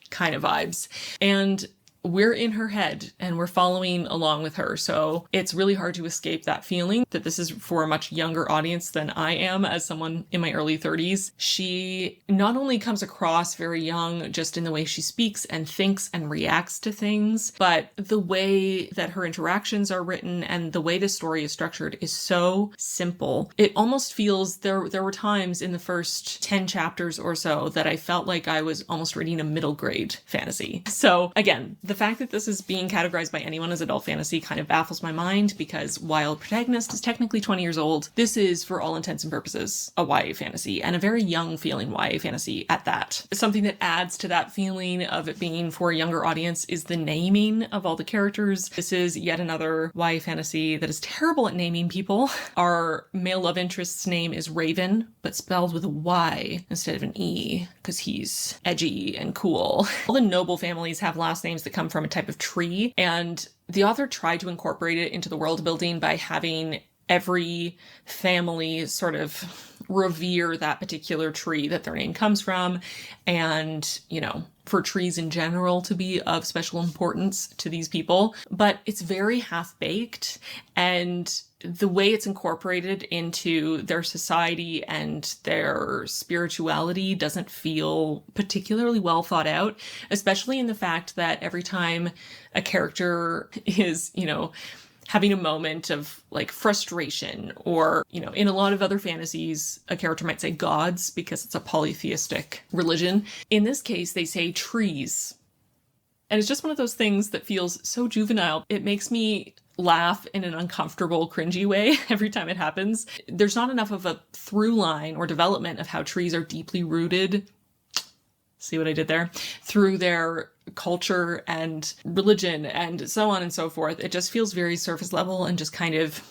kind of vibes. And we're in her head and we're following along with her. So it's really hard to escape that feeling that this is for a much younger audience than I am as someone in my early 30s. She not only comes across very young just in the way she speaks and thinks and reacts to things, but the way that her interactions are written and the way the story is structured is so simple. It almost feels there were times in the first 10 chapters or so that I felt like I was almost reading a middle grade fantasy. So again, the fact that this is being categorized by anyone as adult fantasy kind of baffles my mind because while the protagonist is technically 20 years old, this is, for all intents and purposes, a YA fantasy, and a very young feeling YA fantasy at that. Something that adds to that feeling of it being for a younger audience is the naming of all the characters. This is yet another YA fantasy that is terrible at naming people. Our male love interest's name is Raven, but spelled with a Y instead of an E, because he's edgy and cool. All the noble families have last names that come from a type of tree, and the author tried to incorporate it into the world building by having every family sort of revere that particular tree that their name comes from, and, for trees in general to be of special importance to these people. But it's very half-baked, and the way it's incorporated into their society and their spirituality doesn't feel particularly well thought out, especially in the fact that every time a character is, having a moment of like frustration or, in a lot of other fantasies, a character might say gods because it's a polytheistic religion. In this case, they say trees. And it's just one of those things that feels so juvenile. It makes me laugh in an uncomfortable, cringy way every time it happens. There's not enough of a through line or development of how trees are deeply rooted. See what I did there? Through their culture and religion and so on and so forth. It just feels very surface level and just kind of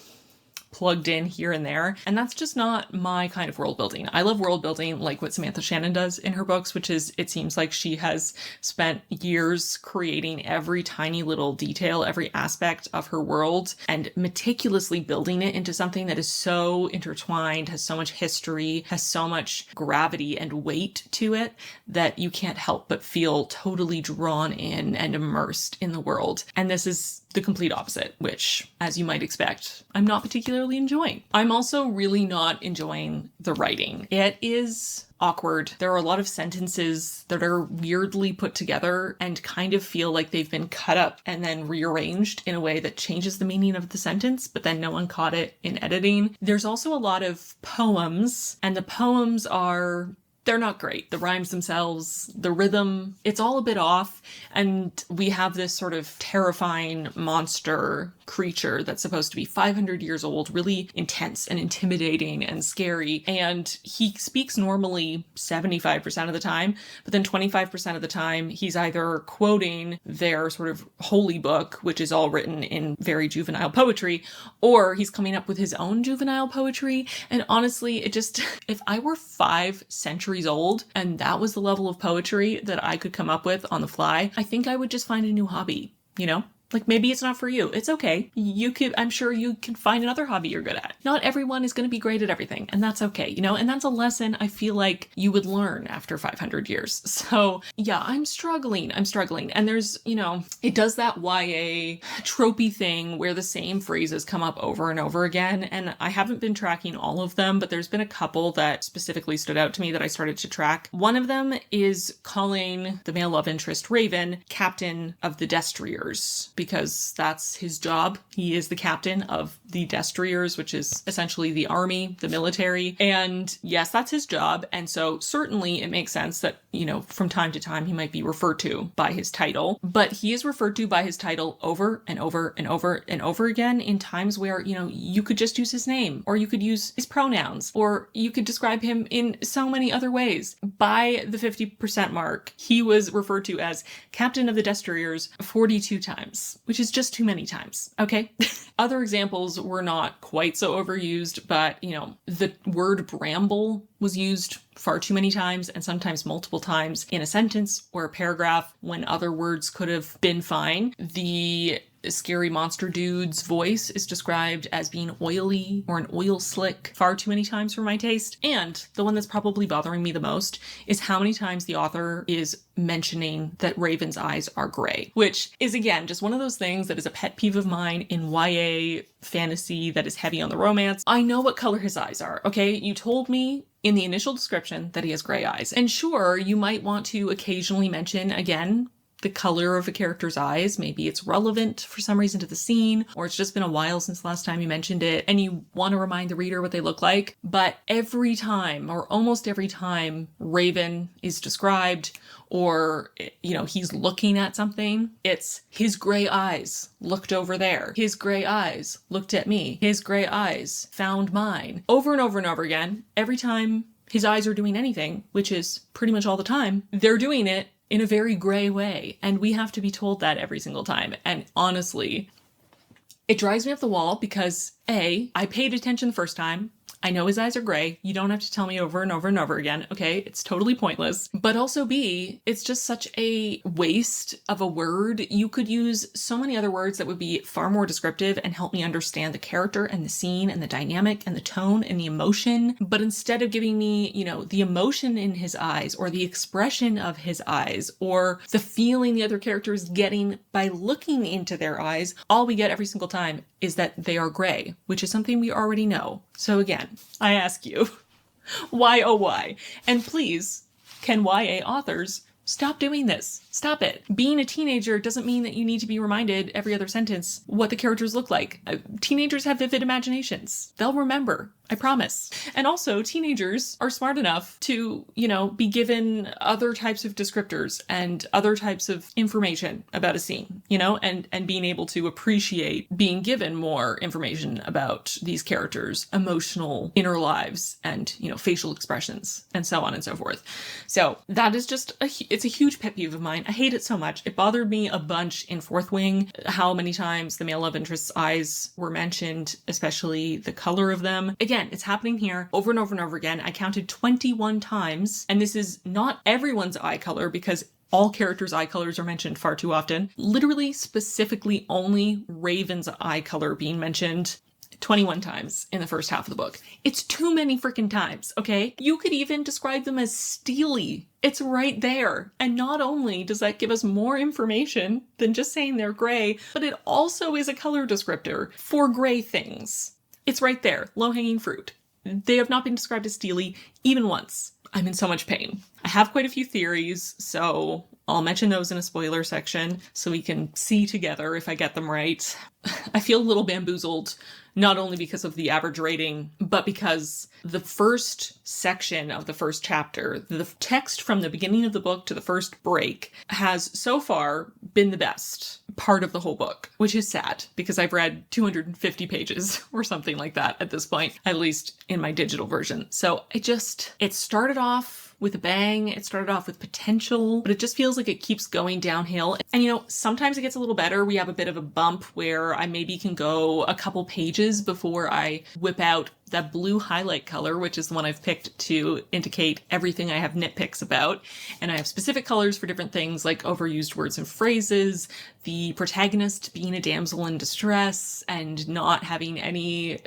plugged in here and there. And that's just not my kind of world building. I love world building like what Samantha Shannon does in her books, which is, it seems like she has spent years creating every tiny little detail, every aspect of her world and meticulously building it into something that is so intertwined, has so much history, has so much gravity and weight to it that you can't help but feel totally drawn in and immersed in the world. And this is the complete opposite, which, as you might expect, I'm not particularly enjoying. I'm also really not enjoying the writing. It is awkward. There are a lot of sentences that are weirdly put together and kind of feel like they've been cut up and then rearranged in a way that changes the meaning of the sentence, but then no one caught it in editing. There's also a lot of poems, and the poems they're not great. The rhymes themselves, the rhythm, it's all a bit off. And we have this sort of terrifying monster creature that's supposed to be 500 years old, really intense and intimidating and scary. And he speaks normally 75% of the time, but then 25% of the time he's either quoting their sort of holy book, which is all written in very juvenile poetry, or he's coming up with his own juvenile poetry. And honestly, if I were 5 centuries old and that was the level of poetry that I could come up with on the fly, I think I would just find a new hobby, you know? Like, maybe it's not for you. It's okay. I'm sure you can find another hobby you're good at. Not everyone is going to be great at everything, and that's okay, you know? And that's a lesson I feel like you would learn after 500 years. So yeah, I'm struggling. And there's, it does that YA tropey thing where the same phrases come up over and over again. And I haven't been tracking all of them, but there's been a couple that specifically stood out to me that I started to track. One of them is calling the male love interest Raven captain of the Destriers, because that's his job. He is the captain of the Destriers, which is essentially the army, the military. And yes, that's his job. And so certainly it makes sense that, from time to time he might be referred to by his title, but he is referred to by his title over and over and over and over again in times where, you could just use his name, or you could use his pronouns, or you could describe him in so many other ways. By the 50% mark, he was referred to as captain of the Destriers 42 times, which is just too many times. Okay. Other examples were not quite so overused, but the word bramble was used far too many times, and sometimes multiple times in a sentence or a paragraph when other words could have been fine. The scary monster dude's voice is described as being oily or an oil slick far too many times for my taste. And the one that's probably bothering me the most is how many times the author is mentioning that Raven's eyes are gray, which is, again, just one of those things that is a pet peeve of mine in YA fantasy that is heavy on the romance. I know what color his eyes are, okay? You told me in the initial description that he has gray eyes. And sure, you might want to occasionally mention, again, the color of a character's eyes. Maybe it's relevant for some reason to the scene, or it's just been a while since the last time you mentioned it and you want to remind the reader what they look like. But every time, or almost every time, Raven is described, or, he's looking at something, it's his gray eyes looked over there. His gray eyes looked at me. His gray eyes found mine. Over and over and over again. Every time his eyes are doing anything, which is pretty much all the time, they're doing it in a very gray way. And we have to be told that every single time. And honestly, it drives me up the wall because A, I paid attention the first time. I know his eyes are gray. You don't have to tell me over and over and over again. Okay, it's totally pointless. But also B, it's just such a waste of a word. You could use so many other words that would be far more descriptive and help me understand the character and the scene and the dynamic and the tone and the emotion. But instead of giving me, the emotion in his eyes, or the expression of his eyes, or the feeling the other character is getting by looking into their eyes, all we get every single time is that they are gray, which is something we already know. So again, I ask you, why oh why? And please, can YA authors stop doing this? Stop it. Being a teenager doesn't mean that you need to be reminded every other sentence what the characters look like. Teenagers have vivid imaginations. They'll remember. I promise. And also, teenagers are smart enough to, be given other types of descriptors and other types of information about a scene, and being able to appreciate being given more information about these characters' emotional inner lives and, facial expressions and so on and so forth. So that is just it's a huge pet peeve of mine. I hate it so much. It bothered me a bunch in Fourth Wing, how many times the male love interest's eyes were mentioned, especially the color of them. Again, it's happening here over and over and over again. I counted 21 times, and this is not everyone's eye color because all characters' eye colors are mentioned far too often. Literally, specifically only Raven's eye color being mentioned 21 times in the first half of the book. It's too many freaking times, okay? You could even describe them as steely. It's right there. And not only does that give us more information than just saying they're gray, but it also is a color descriptor for gray things. It's right there, low-hanging fruit. They have not been described as steely even once. I'm in so much pain. I have quite a few theories, so I'll mention those in a spoiler section so we can see together if I get them right. I feel a little bamboozled, not only because of the average rating, but because the first section of the first chapter, the text from the beginning of the book to the first break, has so far been the best part of the whole book, which is sad because I've read 250 pages or something like that at this point, at least in my digital version. So it started off with a bang. It started off with potential, but it just feels like it keeps going downhill. And sometimes it gets a little better. We have a bit of a bump where I maybe can go a couple pages before I whip out that blue highlight color, which is the one I've picked to indicate everything I have nitpicks about. And I have specific colors for different things like overused words and phrases, the protagonist being a damsel in distress and not having any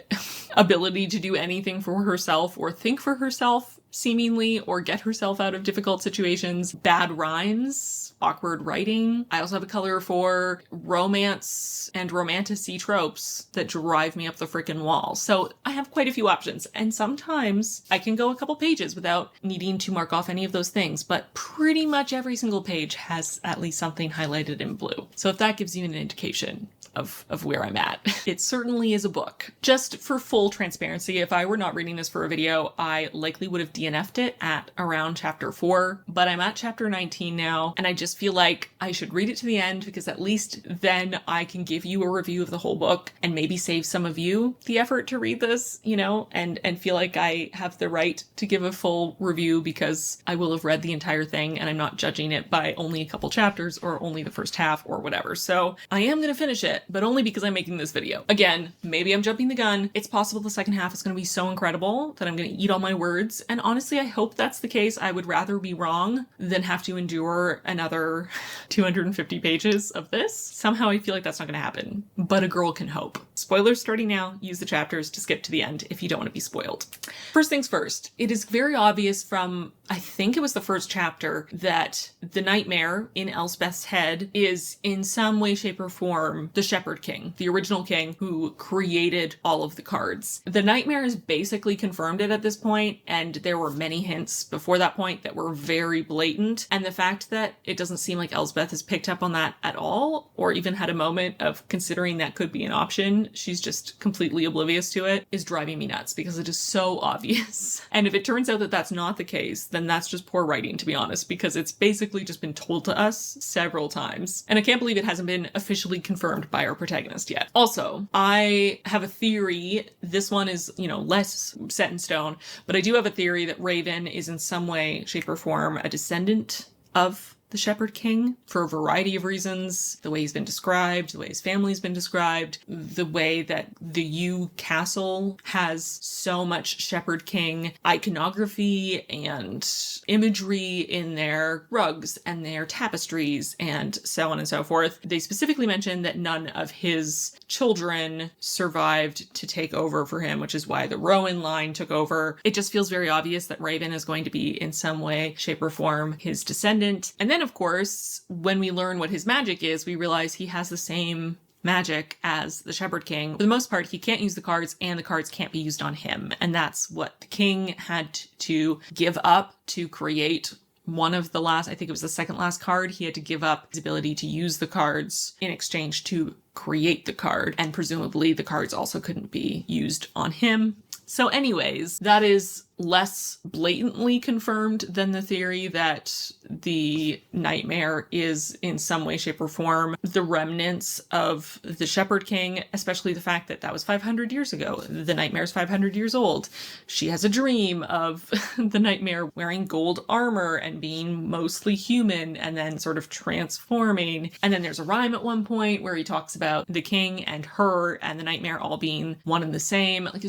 ability to do anything for herself or think for herself, seemingly, or get herself out of difficult situations, bad rhymes, awkward writing. I also have a color for romance and romantasy tropes that drive me up the freaking wall. So I have quite a few options, and sometimes I can go a couple pages without needing to mark off any of those things, but pretty much every single page has at least something highlighted in blue. So if that gives you an indication of where I'm at. It certainly is a book. Just for full transparency, if I were not reading this for a video, I likely would have DNF'd it at around chapter 4, but I'm at chapter 19 now, and I just feel like I should read it to the end because at least then I can give you a review of the whole book and maybe save some of you the effort to read this, and feel like I have the right to give a full review because I will have read the entire thing and I'm not judging it by only a couple chapters or only the first half or whatever. So I am going to finish it, but only because I'm making this video. Again, maybe I'm jumping the gun. It's possible the second half is going to be so incredible that I'm going to eat all my words. And honestly, I hope that's the case. I would rather be wrong than have to endure another 250 pages of this. Somehow I feel like that's not going to happen, but a girl can hope. Spoilers starting now. Use the chapters to skip to the end if you don't want to be spoiled. First things first, it is very obvious from, I think it was the first chapter, that the nightmare in Elspeth's head is in some way, shape, or form the Shepherd King, the original king who created all of the cards. The nightmare has basically confirmed it at this point, and there were many hints before that point that were very blatant, and the fact that it doesn't seem like Elspeth has picked up on that at all, or even had a moment of considering that could be an option, she's just completely oblivious to it, is driving me nuts because it is so obvious. And if it turns out that that's not the case, then that's just poor writing, to be honest, because it's basically just been told to us several times. And I can't believe it hasn't been officially confirmed by our protagonist yet. Also, I have a theory. This one is, less set in stone, but I do have a theory that Raven is in some way, shape, or form a descendant of the Shepherd King for a variety of reasons. The way he's been described, the way his family's been described, the way that the Yew Castle has so much Shepherd King iconography and imagery in their rugs and their tapestries and so on and so forth. They specifically mentioned that none of his children survived to take over for him, which is why the Rowan line took over. It just feels very obvious that Raven is going to be in some way, shape, or form his descendant. And then, of course, when we learn what his magic is, we realize he has the same magic as the Shepherd King. For the most part, he can't use the cards, and the cards can't be used on him. And that's what the king had to give up to create one of the last, I think it was the second last card. He had to give up his ability to use the cards in exchange to create the card. And presumably the cards also couldn't be used on him. So anyways, that is less blatantly confirmed than the theory that the nightmare is in some way, shape, or form the remnants of the Shepherd King, especially the fact that that was 500 years ago. The nightmare's 500 years old. She has a dream of the nightmare wearing gold armor and being mostly human and then sort of transforming. And then there's a rhyme at one point where he talks about the king and her and the nightmare all being one and the same. Like,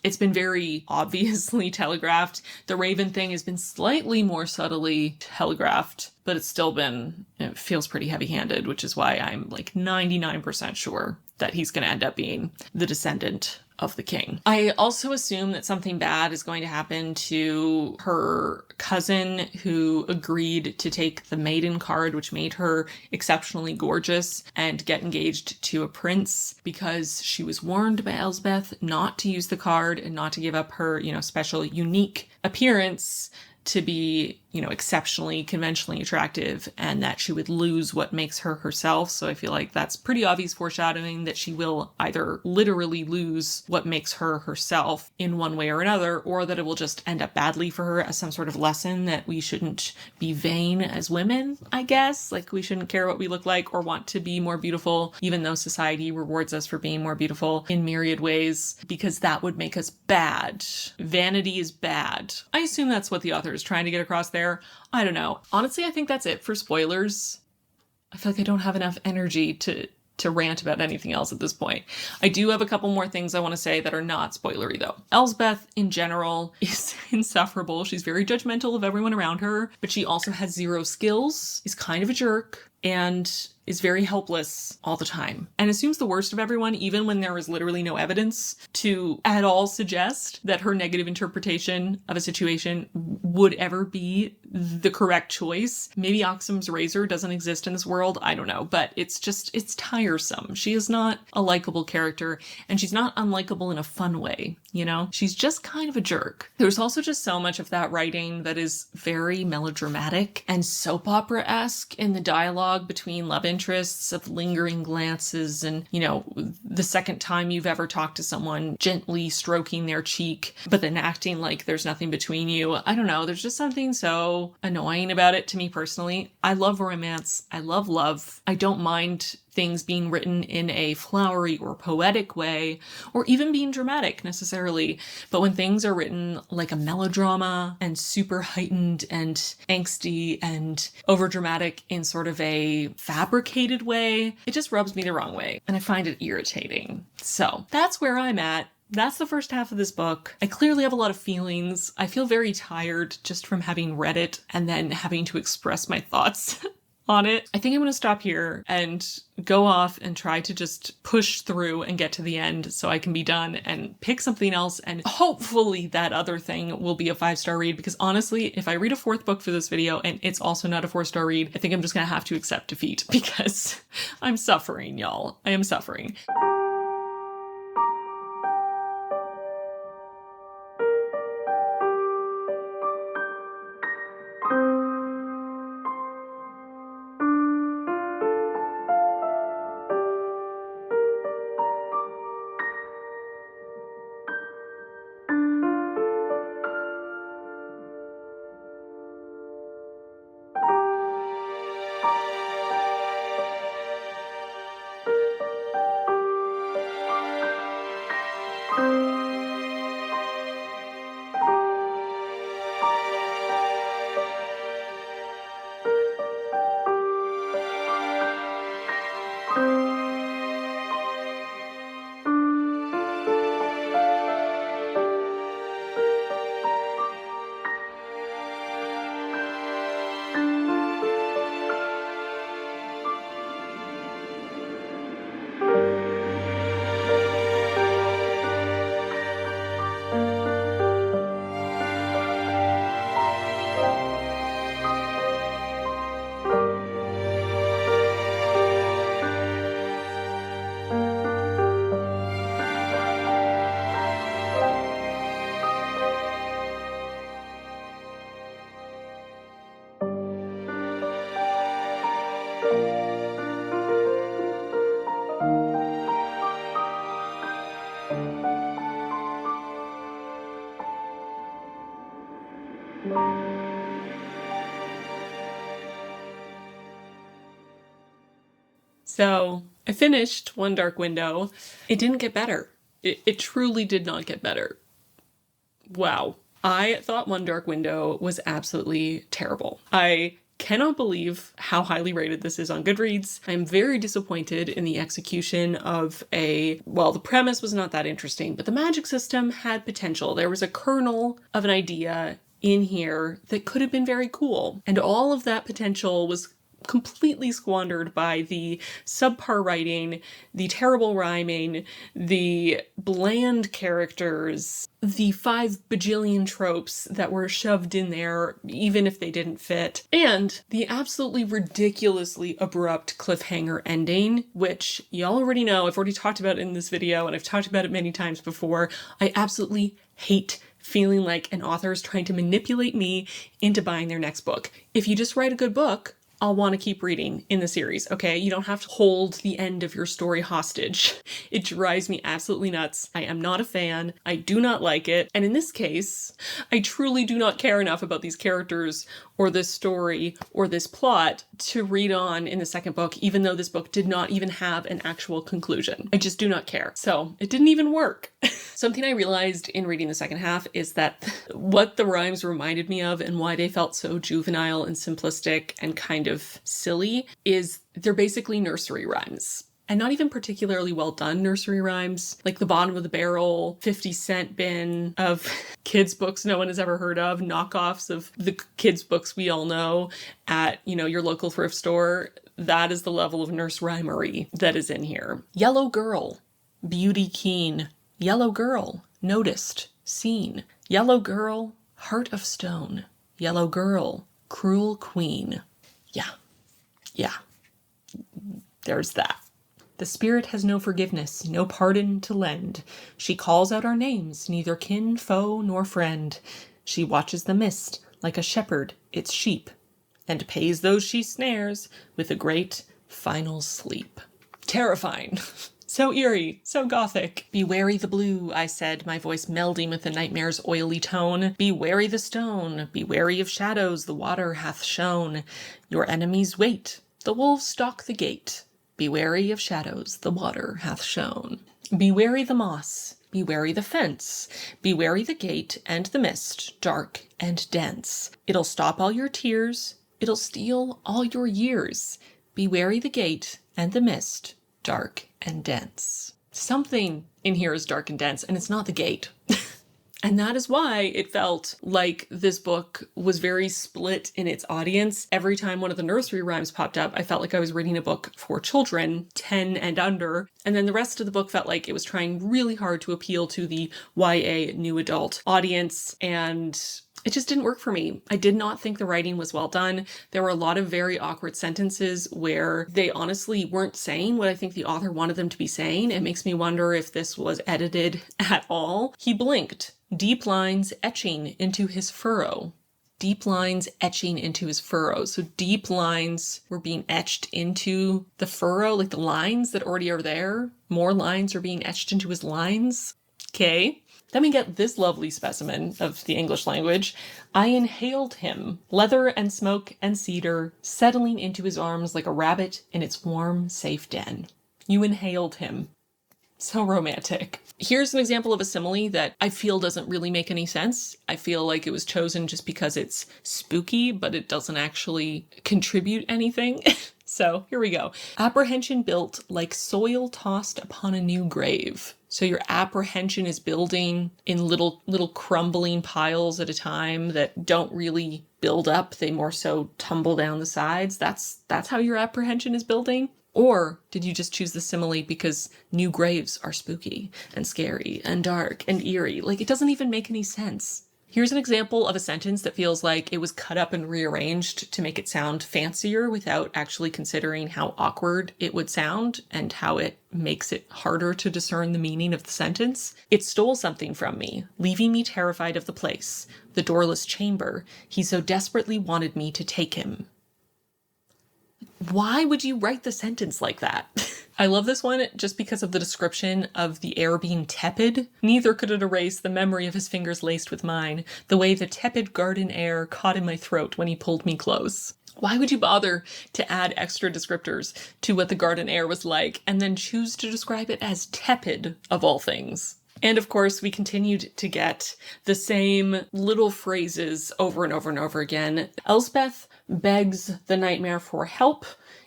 it's been very obviously telegraphed. The Raven thing has been slightly more subtly telegraphed, but it's still been feels pretty heavy-handed, which is why I'm like 99% sure that he's going to end up being the descendant of the king. I also assume that something bad is going to happen to her cousin who agreed to take the maiden card, which made her exceptionally gorgeous, and get engaged to a prince because she was warned by Elsbeth not to use the card and not to give up her, special, unique appearance to be, exceptionally conventionally attractive, and that she would lose what makes her herself. So I feel like that's pretty obvious foreshadowing that she will either literally lose what makes her herself in one way or another, or that it will just end up badly for her as some sort of lesson that we shouldn't be vain as women, I guess. Like, we shouldn't care what we look like or want to be more beautiful, even though society rewards us for being more beautiful in myriad ways, because that would make us bad. Vanity is bad. I assume that's what the author is trying to get across there. I don't know. Honestly, I think that's it for spoilers. I feel like I don't have enough energy to rant about anything else at this point. I do have a couple more things I want to say that are not spoilery though. Elsbeth in general is insufferable. She's very judgmental of everyone around her, but she also has zero skills, is kind of a jerk, and is very helpless all the time, and assumes the worst of everyone, even when there is literally no evidence to at all suggest that her negative interpretation of a situation would ever be the correct choice. Maybe Occam's razor doesn't exist in this world, I don't know, but it's tiresome. She is not a likable character, and she's not unlikable in a fun way, She's just kind of a jerk. There's also just so much of that writing that is very melodramatic and soap opera-esque in the dialogue between love interests, of lingering glances and, the second time you've ever talked to someone, gently stroking their cheek, but then acting like there's nothing between you. I don't know. There's just something so annoying about it to me personally. I love romance. I love love. I don't mind things being written in a flowery or poetic way, or even being dramatic necessarily. But when things are written like a melodrama and super heightened and angsty and overdramatic in sort of a fabricated way, it just rubs me the wrong way. And I find it irritating. So that's where I'm at. That's the first half of this book. I clearly have a lot of feelings. I feel very tired just from having read it and then having to express my thoughts on it. I think I'm going to stop here and go off and try to just push through and get to the end so I can be done and pick something else, and hopefully that other thing will be a 5-star read, because honestly, if I read a 4th book for this video and it's also not a 4-star read, I think I'm just going to have to accept defeat because I'm suffering, y'all. I am suffering. So I finished One Dark Window. It didn't get better. It truly did not get better. Wow. I thought One Dark Window was absolutely terrible. I cannot believe how highly rated this is on Goodreads. I'm very disappointed in the execution of the premise was not that interesting, but the magic system had potential. There was a kernel of an idea in here that could have been very cool. And all of that potential was completely squandered by the subpar writing, the terrible rhyming, the bland characters, the 5 bajillion tropes that were shoved in there, even if they didn't fit, and the absolutely ridiculously abrupt cliffhanger ending, which y'all already know, I've already talked about it in this video, and I've talked about it many times before. I absolutely hate feeling like an author is trying to manipulate me into buying their next book. If you just write a good book, I'll want to keep reading in the series, okay? You don't have to hold the end of your story hostage. It drives me absolutely nuts. I am not a fan. I do not like it. And in this case, I truly do not care enough about these characters or this story or this plot to read on in the second book, even though this book did not even have an actual conclusion. I just do not care. So it didn't even work. Something I realized in reading the second half is that what the rhymes reminded me of and why they felt so juvenile and simplistic and kind of silly is they're basically nursery rhymes. And not even particularly well done nursery rhymes, like the bottom of the barrel, 50-cent bin of kids' books no one has ever heard of, knockoffs of the kids' books we all know at, your local thrift store. That is the level of nurse rhymery that is in here. Yellow girl, beauty keen. Yellow girl, noticed, seen. Yellow girl, heart of stone. Yellow girl, cruel queen. Yeah. There's that. The spirit has no forgiveness, no pardon to lend. She calls out our names, neither kin, foe, nor friend. She watches the mist, like a shepherd its sheep, and pays those she snares with a great final sleep. Terrifying. So eerie, so gothic. Be wary the blue, I said, my voice melding with the nightmare's oily tone. Be wary the stone, be wary of shadows, the water hath shown. Your enemies wait, the wolves stalk the gate. Be wary of shadows, the water hath shown. Be wary the moss, be wary the fence. Be wary the gate and the mist, dark and dense. It'll stop all your tears, it'll steal all your years. Be wary the gate and the mist, dark and dense. Something in here is dark and dense, and it's not the gate. And that is why it felt like this book was very split in its audience. Every time one of the nursery rhymes popped up, I felt like I was reading a book for children, 10 and under. And then the rest of the book felt like it was trying really hard to appeal to the YA new adult audience. And it just didn't work for me. I did not think the writing was well done. There were a lot of very awkward sentences where they honestly weren't saying what I think the author wanted them to be saying. It makes me wonder if this was edited at all. He blinked. Deep lines etching into his furrow. Deep lines etching into his furrow. So deep lines were being etched into the furrow, like the lines that already are there. More lines are being etched into his lines. Okay. Then we get this lovely specimen of the English language. I inhaled him, leather and smoke and cedar, settling into his arms like a rabbit in its warm, safe den. You inhaled him. So romantic. Here's an example of a simile that I feel doesn't really make any sense. I feel like it was chosen just because it's spooky, but it doesn't actually contribute anything. So here we go. Apprehension built like soil tossed upon a new grave. So your apprehension is building in little crumbling piles at a time that don't really build up. They more so tumble down the sides. That's how your apprehension is building. Or did you just choose the simile because new graves are spooky and scary and dark and eerie? Like, it doesn't even make any sense. Here's an example of a sentence that feels like it was cut up and rearranged to make it sound fancier without actually considering how awkward it would sound and how it makes it harder to discern the meaning of the sentence. It stole something from me, leaving me terrified of the place, the doorless chamber. He so desperately wanted me to take him. Why would you write the sentence like that? I love this one just because of the description of the air being tepid. Neither could it erase the memory of his fingers laced with mine, the way the tepid garden air caught in my throat when he pulled me close. Why would you bother to add extra descriptors to what the garden air was like and then choose to describe it as tepid of all things? And of course, we continued to get the same little phrases over and over and over again. Elspeth begs the nightmare for help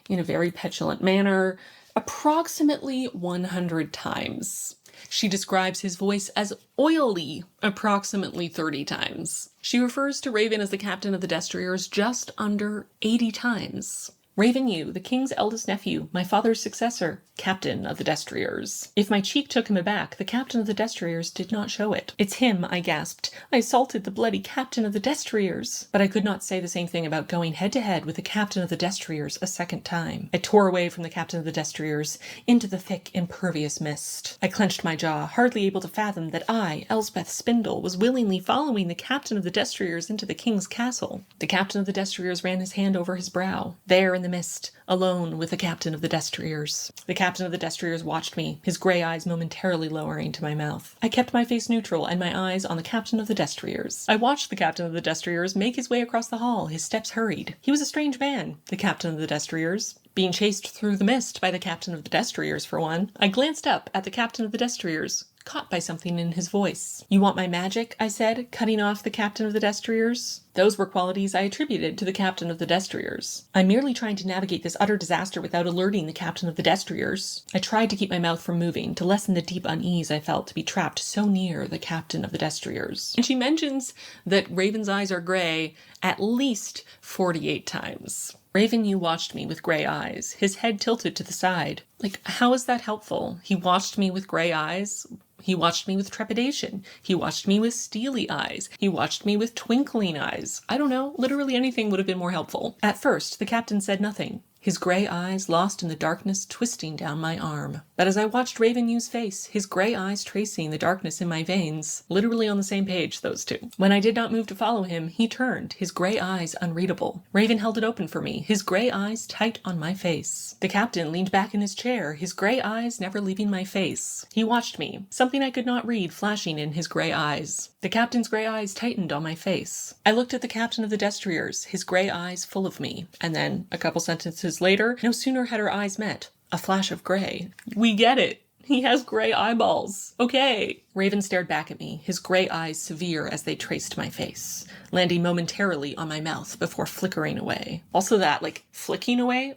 in a very petulant manner, approximately 100 times. She describes his voice as oily approximately 30 times. She refers to Raven as the captain of the Destriers just under 80 times. Raven Yu, the king's eldest nephew, my father's successor, captain of the Destriers. If my cheek took him aback, the captain of the Destriers did not show it. It's him, I gasped. I assaulted the bloody captain of the Destriers. But I could not say the same thing about going head-to-head with the captain of the Destriers a second time. I tore away from the captain of the Destriers into the thick, impervious mist. I clenched my jaw, hardly able to fathom that I, Elsbeth Spindle, was willingly following the captain of the Destriers into the king's castle. The captain of the Destriers ran his hand over his brow. There in the mist, alone with the captain of the Destriers. The captain of the Destriers watched me, his grey eyes momentarily lowering to my mouth. I kept my face neutral and my eyes on the captain of the Destriers. I watched the captain of the Destriers make his way across the hall, his steps hurried. He was a strange man, the captain of the Destriers. Being chased through the mist by the captain of the Destriers, for one. I glanced up at the captain of the Destriers, caught by something in his voice. You want my magic? I said, cutting off the captain of the Destriers. Those were qualities I attributed to the captain of the Destriers. I'm merely trying to navigate this utter disaster without alerting the captain of the Destriers. I tried to keep my mouth from moving, to lessen the deep unease I felt to be trapped so near the captain of the Destriers. And she mentions that Raven's eyes are grey at least 48 times. Raven Yu watched me with grey eyes, his head tilted to the side. Like, how is that helpful? He watched me with grey eyes. He watched me with trepidation. He watched me with steely eyes. He watched me with twinkling eyes. I don't know, literally anything would have been more helpful. At first, the captain said nothing, his grey eyes lost in the darkness twisting down my arm. But as I watched Raven Yu's face, his grey eyes tracing the darkness in my veins, literally on the same page, those two. When I did not move to follow him, he turned, his grey eyes unreadable. Raven held it open for me, his grey eyes tight on my face. The captain leaned back in his chair, his grey eyes never leaving my face. He watched me, something I could not read flashing in his grey eyes. The captain's grey eyes tightened on my face. I looked at the captain of the Destriers, his grey eyes full of me, and then, a couple sentences later, no sooner had our eyes met, a flash of grey. We get it. He has grey eyeballs. Okay. Raven stared back at me, his grey eyes severe as they traced my face, landing momentarily on my mouth before flickering away. Also that, like, flickering away?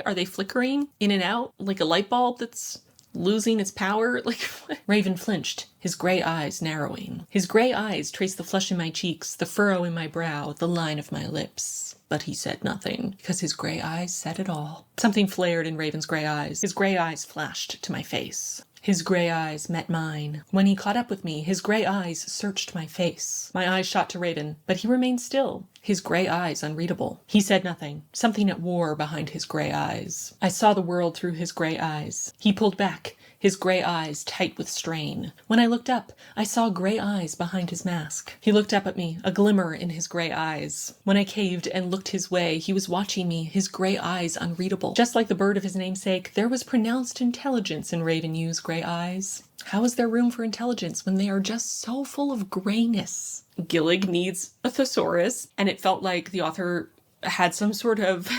Are they flickering in and out? Like a light bulb that's losing its power? Like, what? Raven flinched, his grey eyes narrowing. His grey eyes traced the flush in my cheeks, the furrow in my brow, the line of my lips. But he said nothing, because his grey eyes said it all. Something flared in Raven's grey eyes. His grey eyes flashed to my face. His grey eyes met mine. When he caught up with me, his grey eyes searched my face. My eyes shot to Raven, but he remained still, his grey eyes unreadable. He said nothing, something at war behind his grey eyes. I saw the world through his grey eyes. He pulled back, his grey eyes tight with strain. When I looked up, I saw grey eyes behind his mask. He looked up at me, a glimmer in his grey eyes. When I caved and looked his way, he was watching me, his grey eyes unreadable. Just like the bird of his namesake, there was pronounced intelligence in Raven Yu's grey eyes. How is there room for intelligence when they are just so full of greyness? Gillig needs a thesaurus, and it felt like the author had some sort of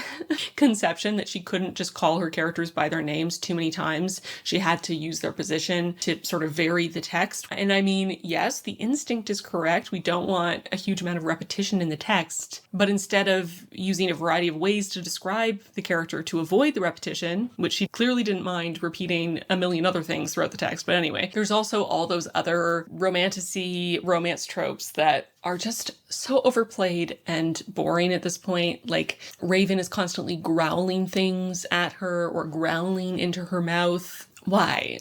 conception that she couldn't just call her characters by their names too many times. She had to use their position to sort of vary the text. And I mean, yes, the instinct is correct. We don't want a huge amount of repetition in the text, but instead of using a variety of ways to describe the character to avoid the repetition, which she clearly didn't mind repeating a million other things throughout the text. But anyway, there's also all those other romantasy romance tropes that are just so overplayed and boring at this point. Like, Raven is constantly growling things at her or growling into her mouth. Why?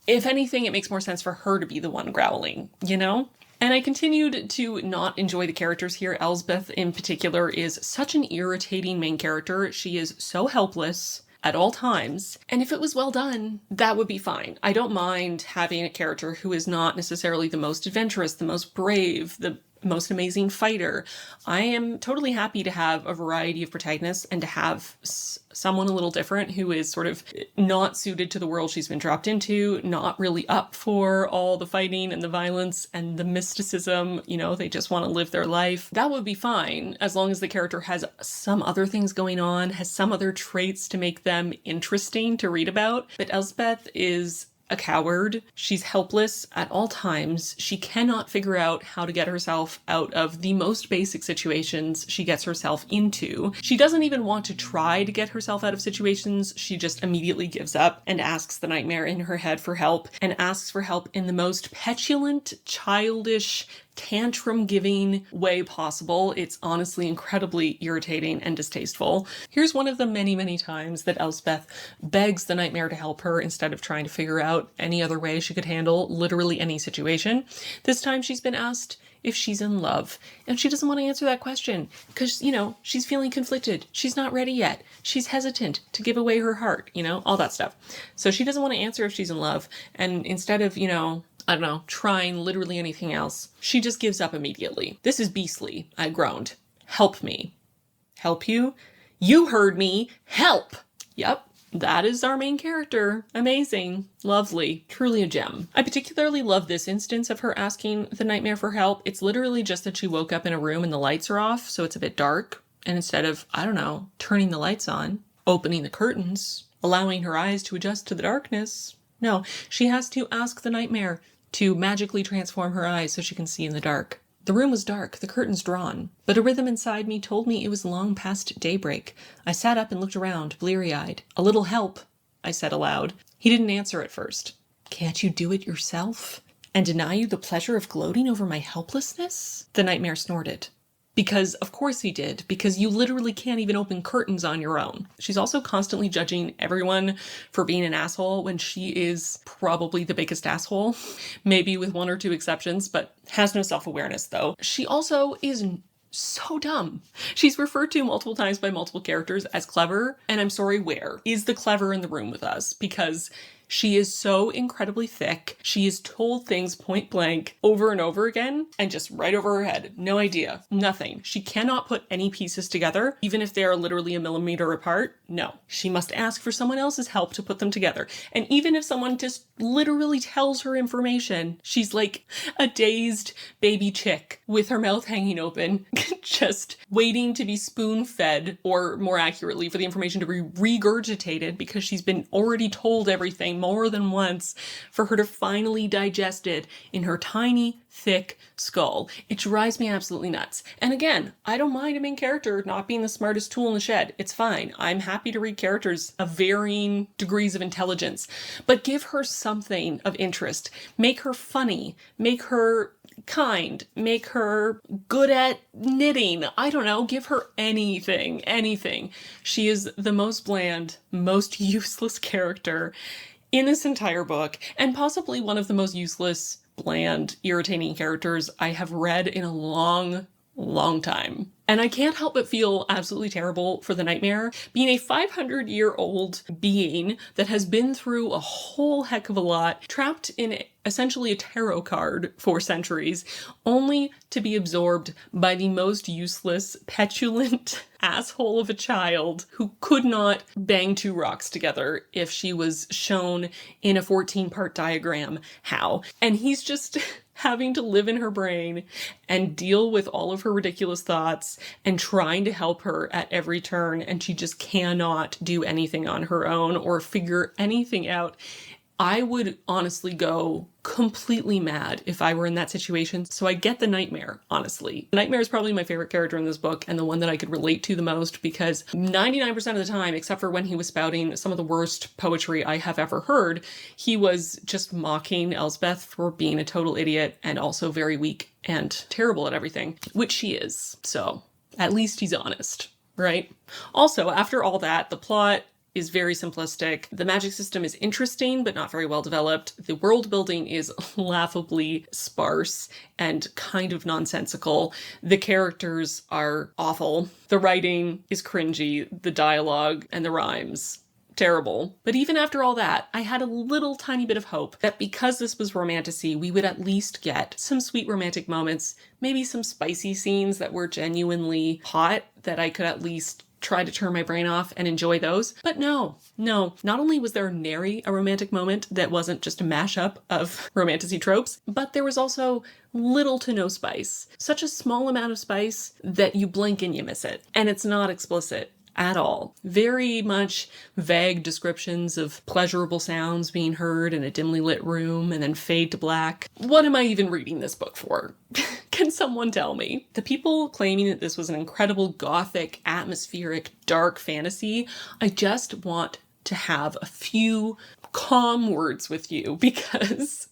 If anything, it makes more sense for her to be the one growling, you know? And I continued to not enjoy the characters here. Elsbeth, in particular, is such an irritating main character. She is so helpless at all times. And if it was well done, that would be fine. I don't mind having a character who is not necessarily the most adventurous, the most brave, the most amazing fighter. I am totally happy to have a variety of protagonists and to have someone a little different who is sort of not suited to the world she's been dropped into, not really up for all the fighting and the violence and the mysticism, you know, they just want to live their life. That would be fine as long as the character has some other things going on, has some other traits to make them interesting to read about. But Elsbeth is a coward. She's helpless at all times. She cannot figure out how to get herself out of the most basic situations she gets herself into. She doesn't even want to try to get herself out of situations. She just immediately gives up and asks the nightmare in her head for help, and asks for help in the most petulant, childish, tantrum-giving way possible. It's honestly incredibly irritating and distasteful. Here's one of the many, many times that Elspeth begs the nightmare to help her instead of trying to figure out any other way she could handle literally any situation. This time she's been asked if she's in love, and she doesn't want to answer that question because, she's feeling conflicted. She's not ready yet. She's hesitant to give away her heart, all that stuff. So she doesn't want to answer if she's in love, and instead of, I don't know, trying literally anything else, she just gives up immediately. This is beastly, I groaned. Help me. Help you? You heard me. Help! Yep. That is our main character. Amazing. Lovely. Truly a gem. I particularly love this instance of her asking the nightmare for help. It's literally just that she woke up in a room and the lights are off, so it's a bit dark. And instead of, I don't know, turning the lights on, opening the curtains, allowing her eyes to adjust to the darkness, no, she has to ask the nightmare to magically transform her eyes so she can see in the dark. The room was dark, the curtains drawn, but a rhythm inside me told me it was long past daybreak. I sat up and looked around, bleary-eyed. "A little help," I said aloud. He didn't answer at first. "Can't you do it yourself? And deny you the pleasure of gloating over my helplessness?" The nightmare snorted. Because of course he did, because you literally can't even open curtains on your own. She's also constantly judging everyone for being an asshole when she is probably the biggest asshole, maybe with one or two exceptions, but has no self-awareness though. She also is so dumb. She's referred to multiple times by multiple characters as clever, and I'm sorry, where is the clever in the room with us? Because she is so incredibly thick. She is told things point blank over and over again and just right over her head. No idea. Nothing. She cannot put any pieces together, even if they are literally a millimeter apart. No. She must ask for someone else's help to put them together. And even if someone just literally tells her information, she's like a dazed baby chick with her mouth hanging open, just waiting to be spoon-fed, or more accurately, for the information to be regurgitated because she's been already told everything more than once for her to finally digest it in her tiny, thick skull. It drives me absolutely nuts. And again, I don't mind a main character not being the smartest tool in the shed. It's fine. I'm happy to read characters of varying degrees of intelligence, but give her something of interest. Make her funny. Make her kind, make her good at knitting. I don't know, give her anything. She is the most bland, most useless character in this entire book, and possibly one of the most useless, bland, irritating characters I have read in a long time. And I can't help but feel absolutely terrible for the nightmare, being a 500-year-old being that has been through a whole heck of a lot, trapped in essentially a tarot card for centuries, only to be absorbed by the most useless, petulant asshole of a child who could not bang two rocks together if she was shown in a 14-part diagram how. And he's just having to live in her brain and deal with all of her ridiculous thoughts and trying to help her at every turn, and she just cannot do anything on her own or figure anything out. I would honestly go completely mad if I were in that situation. So I get the nightmare, honestly. The nightmare is probably my favorite character in this book and the one that I could relate to the most, because 99% of the time, except for when he was spouting some of the worst poetry I have ever heard, he was just mocking Elspeth for being a total idiot and also very weak and terrible at everything, which she is. So at least he's honest, right? Also, after all that, the plot is very simplistic. The magic system is interesting, but not very well developed. The world building is laughably sparse and kind of nonsensical. The characters are awful. The writing is cringy. The dialogue and the rhymes, terrible. But even after all that, I had a little tiny bit of hope that because this was Romantasy, we would at least get some sweet romantic moments, maybe some spicy scenes that were genuinely hot, that I could at least try to turn my brain off and enjoy those. But no. Not only was there nary a romantic moment that wasn't just a mashup of Romantasy tropes, but there was also little to no spice. Such a small amount of spice that you blink and you miss it. And it's not explicit at all. Very much vague descriptions of pleasurable sounds being heard in a dimly lit room and then fade to black. What am I even reading this book for? Can someone tell me? The people claiming that this was an incredible gothic, atmospheric, dark fantasy, I just want to have a few calm words with you because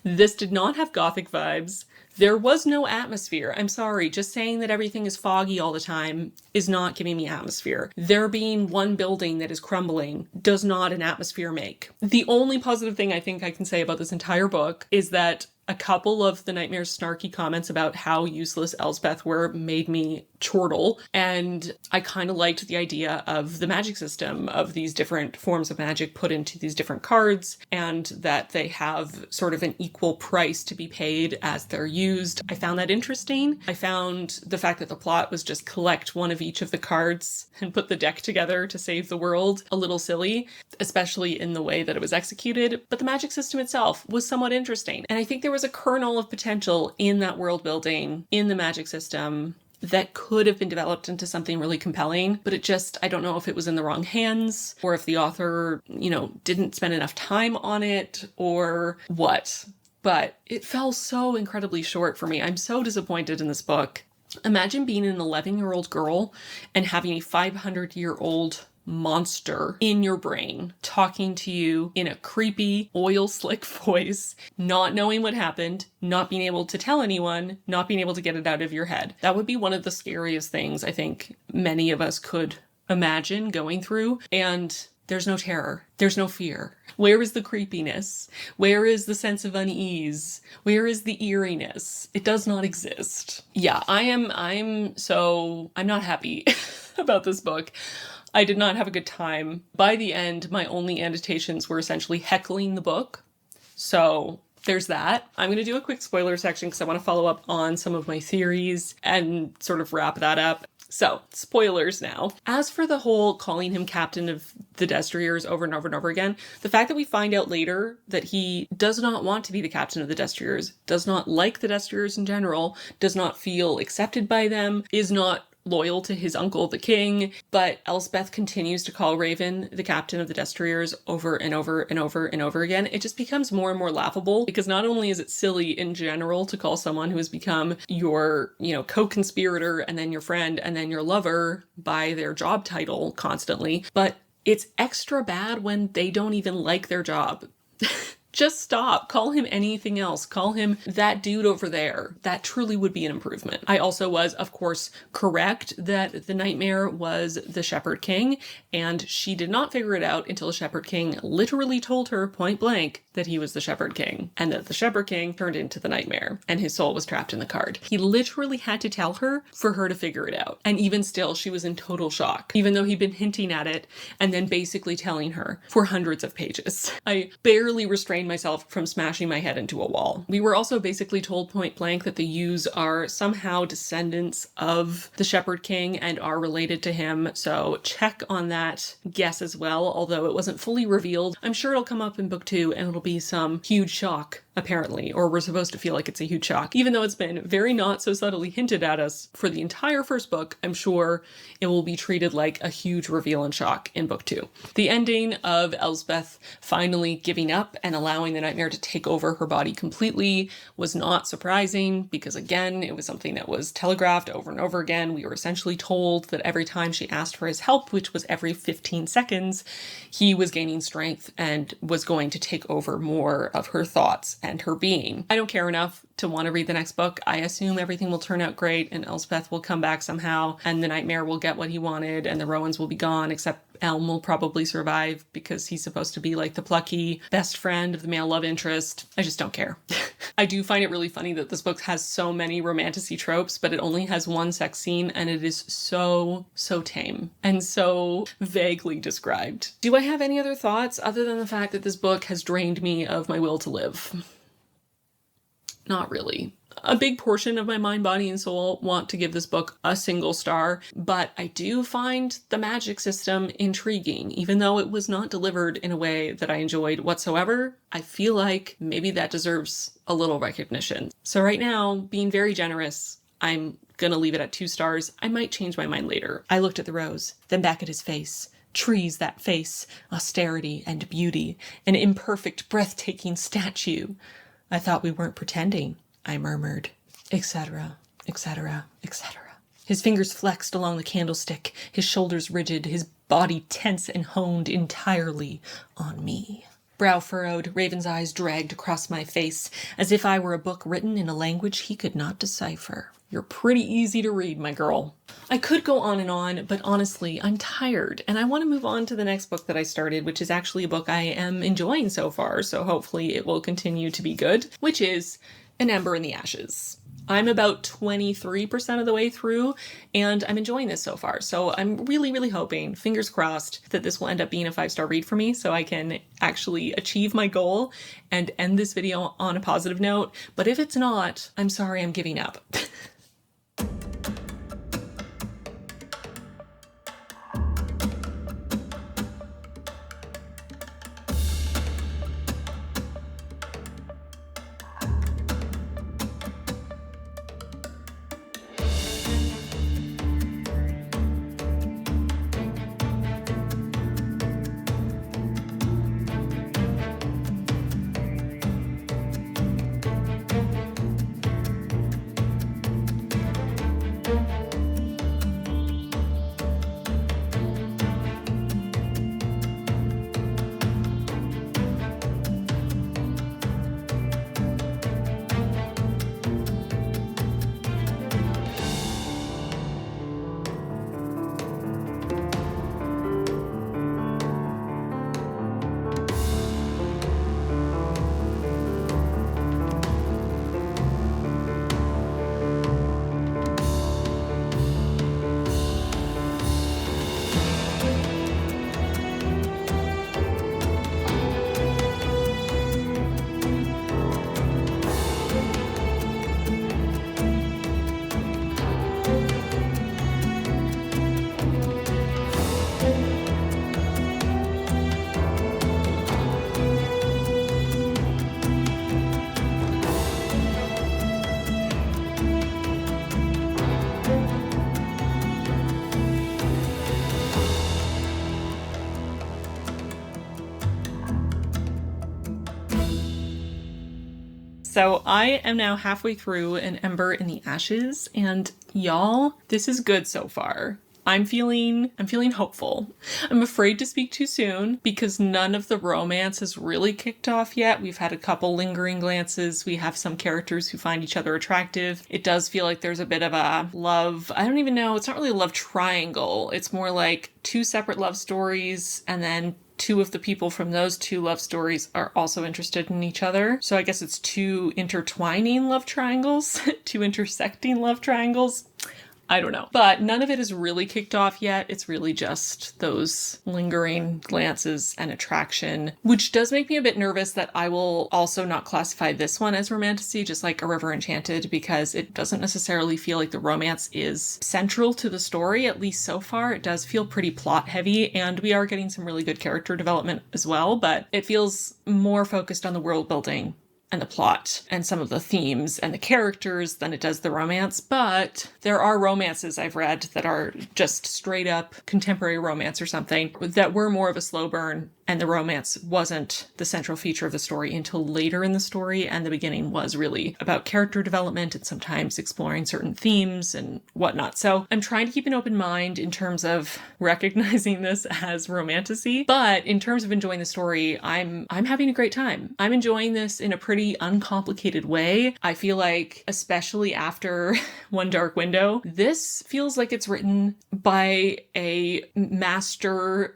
this did not have gothic vibes. There was no atmosphere. I'm sorry, just saying that everything is foggy all the time is not giving me atmosphere. There being one building that is crumbling does not an atmosphere make. The only positive thing I think I can say about this entire book is that a couple of the Nightmare's snarky comments about how useless Elspeth were made me chortle, and I kind of liked the idea of the magic system of these different forms of magic put into these different cards, and that they have sort of an equal price to be paid as they're used. I found that interesting. I found the fact that the plot was just collect one of each of the cards and put the deck together to save the world a little silly, especially in the way that it was executed, but the magic system itself was somewhat interesting, and I think there was a kernel of potential in that world building, in the magic system, that could have been developed into something really compelling, but it just, I don't know if it was in the wrong hands, or if the author, didn't spend enough time on it, or what. But it fell so incredibly short for me. I'm so disappointed in this book. Imagine being an 11-year-old girl and having a 500-year-old monster in your brain talking to you in a creepy oil slick voice, not knowing what happened, not being able to tell anyone, not being able to get it out of your head. That would be one of the scariest things I think many of us could imagine going through, and there's no terror. There's no fear. Where is the creepiness? Where is the sense of unease? Where is the eeriness? It does not exist. Yeah, I'm not happy about this book. I did not have a good time. By the end, my only annotations were essentially heckling the book. So there's that. I'm going to do a quick spoiler section because I want to follow up on some of my theories and sort of wrap that up. So, spoilers now. As for the whole calling him captain of the Destriers over and over and over again, the fact that we find out later that he does not want to be the captain of the Destriers, does not like the Destriers in general, does not feel accepted by them, is not loyal to his uncle, the king, but Elspeth continues to call Raven the captain of the Destriers over and over and over and over again. It just becomes more and more laughable because not only is it silly in general to call someone who has become your, co-conspirator and then your friend and then your lover by their job title constantly, but it's extra bad when they don't even like their job. Just stop. Call him anything else. Call him that dude over there. That truly would be an improvement. I also was, of course, correct that the Nightmare was the Shepherd King, and she did not figure it out until the Shepherd King literally told her point blank that he was the Shepherd King, and that the Shepherd King turned into the Nightmare, and his soul was trapped in the card. He literally had to tell her for her to figure it out. And even still, she was in total shock, even though he'd been hinting at it and then basically telling her for hundreds of pages. I barely restrained myself from smashing my head into a wall. We were also basically told point blank that the Yous are somehow descendants of the Shepherd King and are related to him, so check on that guess as well, although it wasn't fully revealed. I'm sure it'll come up in book 2 and it'll be some huge shock, apparently, or we're supposed to feel like it's a huge shock. Even though it's been very not so subtly hinted at us for the entire first book, I'm sure it will be treated like a huge reveal and shock in book 2. The ending of Elspeth finally giving up and allowing the Nightmare to take over her body completely was not surprising because, again, it was something that was telegraphed over and over again. We were essentially told that every time she asked for his help, which was every 15 seconds, he was gaining strength and was going to take over more of her thoughts and her being. I don't care enough to want to read the next book. I assume everything will turn out great and Elspeth will come back somehow and the Nightmare will get what he wanted and the Rowans will be gone, except Elm will probably survive because he's supposed to be like the plucky best friend of the male love interest. I just don't care. I do find it really funny that this book has so many romantasy tropes, but it only has one sex scene and it is so tame and so vaguely described. Do I have any other thoughts other than the fact that this book has drained me of my will to live? Not really. A big portion of my mind, body, and soul want to give this book a single star, but I do find the magic system intriguing. Even though it was not delivered in a way that I enjoyed whatsoever, I feel like maybe that deserves a little recognition. So right now, being very generous, I'm Gonna leave it at 2 stars. I might change my mind later. I looked at the rose, then back at his face. Trees, that face, austerity and beauty, an imperfect, breathtaking statue. I thought we weren't pretending, I murmured, etc., etc., etc. His fingers flexed along the candlestick, his shoulders rigid, his body tense and honed entirely on me. Brow furrowed, Raven's eyes dragged across my face, as if I were a book written in a language he could not decipher. You're pretty easy to read, my girl. I could go on, but honestly, I'm tired, and I want to move on to the next book that I started, which is actually a book I am enjoying so far, so hopefully it will continue to be good, which is An Ember in the Ashes. I'm about 23% of the way through, and I'm enjoying this so far. So I'm really, really hoping, fingers crossed, that this will end up being a 5-star read for me so I can actually achieve my goal and end this video on a positive note. But if it's not, I'm sorry, I'm giving up. So I am now halfway through An Ember in the Ashes, and y'all, this is good so far. I'm feeling hopeful. I'm afraid to speak too soon because none of the romance has really kicked off yet. We've had a couple lingering glances. We have some characters who find each other attractive. It does feel like there's a bit of a love, I don't even know, it's not really a love triangle. It's more like 2 separate love stories, and then 2 of the people from those 2 love stories are also interested in each other. So I guess it's 2 intertwining love triangles, 2 intersecting love triangles. I don't know. But none of it is really kicked off yet. It's really just those lingering glances and attraction, which does make me a bit nervous that I will also not classify this one as romantasy, just like A River Enchanted, because it doesn't necessarily feel like the romance is central to the story, at least so far. It does feel pretty plot heavy, and we are getting some really good character development as well, but it feels more focused on the world building and the plot and some of the themes and the characters than it does the romance. But there are romances I've read that are just straight up contemporary romance or something that were more of a slow burn, and the romance wasn't the central feature of the story until later in the story, and the beginning was really about character development and sometimes exploring certain themes and whatnot. So I'm trying to keep an open mind in terms of recognizing this as romantasy, but in terms of enjoying the story, I'm having a great time. I'm enjoying this in a pretty uncomplicated way. I feel like, especially after One Dark Window, this feels like it's written by a master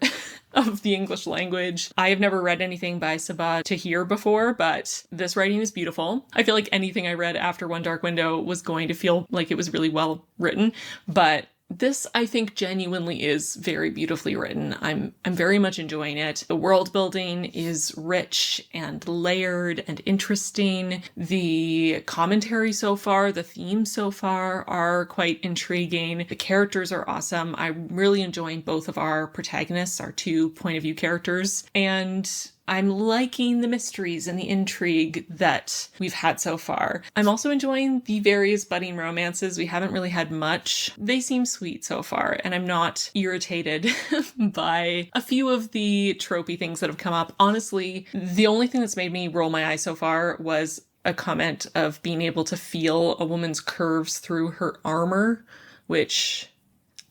of the English language. I have never read anything by Sabaa Tahir before, but this writing is beautiful. I feel like anything I read after One Dark Window was going to feel like it was really well written, but this, I think, genuinely is very beautifully written. I'm very much enjoying it. The world building is rich and layered and interesting. The commentary so far, the themes so far are quite intriguing. The characters are awesome. I'm really enjoying both of our protagonists, our 2 point of view characters. And I'm liking the mysteries and the intrigue that we've had so far. I'm also enjoying the various budding romances. We haven't really had much. They seem sweet so far, and I'm not irritated by a few of the tropey things that have come up. Honestly, the only thing that's made me roll my eyes so far was a comment of being able to feel a woman's curves through her armor, which,